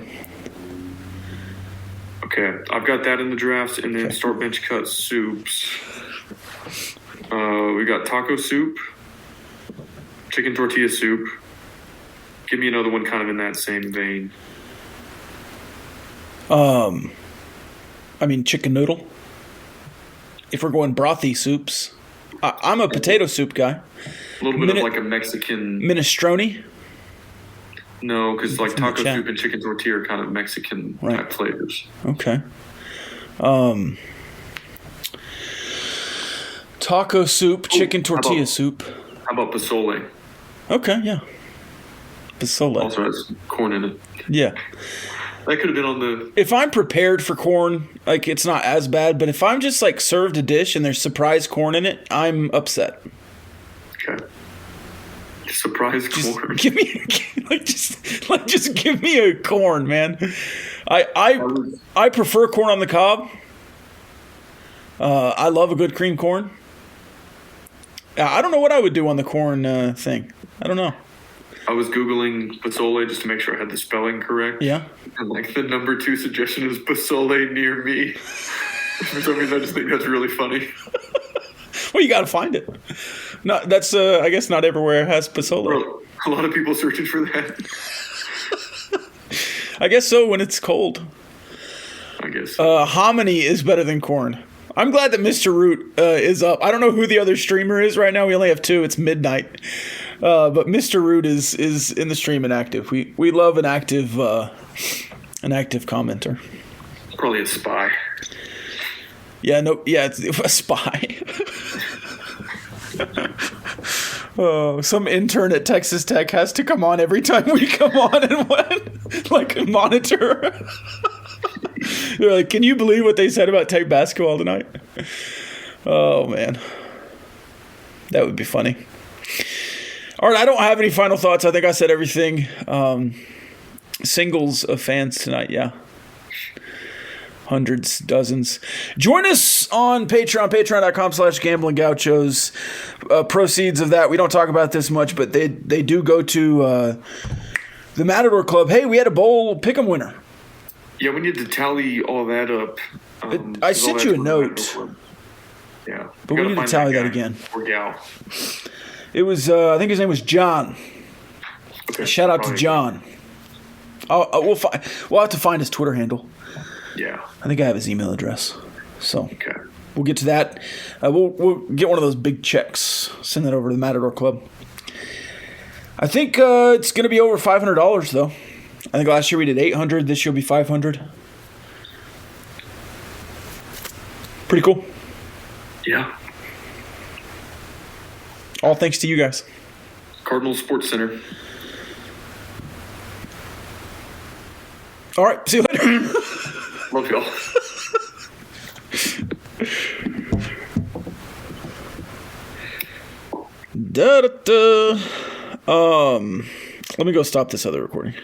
Speaker 7: Okay, I've got that in the drafts, and then start bench cut soups. We got taco soup, chicken tortilla soup. Give me another one kind of in that same vein.
Speaker 6: Chicken noodle. If we're going brothy soups, I'm a potato soup guy.
Speaker 7: A little bit of like a Mexican...
Speaker 6: Minestrone?
Speaker 7: No, because like taco soup and chicken tortilla are kind of Mexican type flavors.
Speaker 6: Okay. Taco soup, chicken tortilla soup.
Speaker 7: How about pozole?
Speaker 6: Okay, yeah. Pozole.
Speaker 7: Also has corn in it.
Speaker 6: Yeah.
Speaker 7: That could have been on the...
Speaker 6: If I'm prepared for corn, like, it's not as bad. But if I'm just, like, served a dish and there's surprise corn in it, I'm upset.
Speaker 7: Okay. Surprise corn.
Speaker 6: Give me, just give me a corn, man. I prefer corn on the cob. I love a good cream corn. I don't know what I would do on the corn thing. I don't know.
Speaker 7: I was Googling pozole just to make sure I had the spelling correct.
Speaker 6: Yeah.
Speaker 7: And like the number 2 suggestion is pozole near me. For some reason, I just think that's really funny.
Speaker 6: Well, you got to find it. No, that's I guess not everywhere has pozole.
Speaker 7: Bro, a lot of people searching for that.
Speaker 6: I guess so when it's cold.
Speaker 7: I guess.
Speaker 6: Hominy is better than corn. I'm glad that Mr. Root is up. I don't know who the other streamer is right now. We only have 2. It's midnight. But Mr. Root is in the stream and active. We love an active commenter.
Speaker 7: Probably a spy.
Speaker 6: Yeah, it's a spy. Some intern at Texas Tech has to come on every time we come on and like monitor. They're like, can you believe what they said about Tech basketball tonight? Oh man, that would be funny. All right, I don't have any final thoughts. I think I said everything. Singles of fans tonight, yeah. Hundreds, dozens. Join us on Patreon, patreon.com/gamblinggauchos. Proceeds of that, we don't talk about this much, but they do go to the Matador Club. Hey, we had a bowl pick'em winner.
Speaker 7: Yeah, we need to tally all that up.
Speaker 6: I sent you a note.
Speaker 7: Yeah.
Speaker 6: But we need to tally that again.
Speaker 7: Or gal.
Speaker 6: It was, I think his name was John.
Speaker 7: Okay,
Speaker 6: shout out to John. We'll have to find his Twitter handle.
Speaker 7: Yeah.
Speaker 6: I think I have his email address. So
Speaker 7: okay.
Speaker 6: We'll get to that. We'll get one of those big checks. Send that over to the Matador Club. I think it's going to be over $500 though. I think last year we did $800. This year will be $500. Pretty cool.
Speaker 7: Yeah.
Speaker 6: All thanks to you guys.
Speaker 7: Cardinal Sports Center.
Speaker 6: All right. See you later.
Speaker 7: Love y'all.
Speaker 6: Let me go stop this other recording.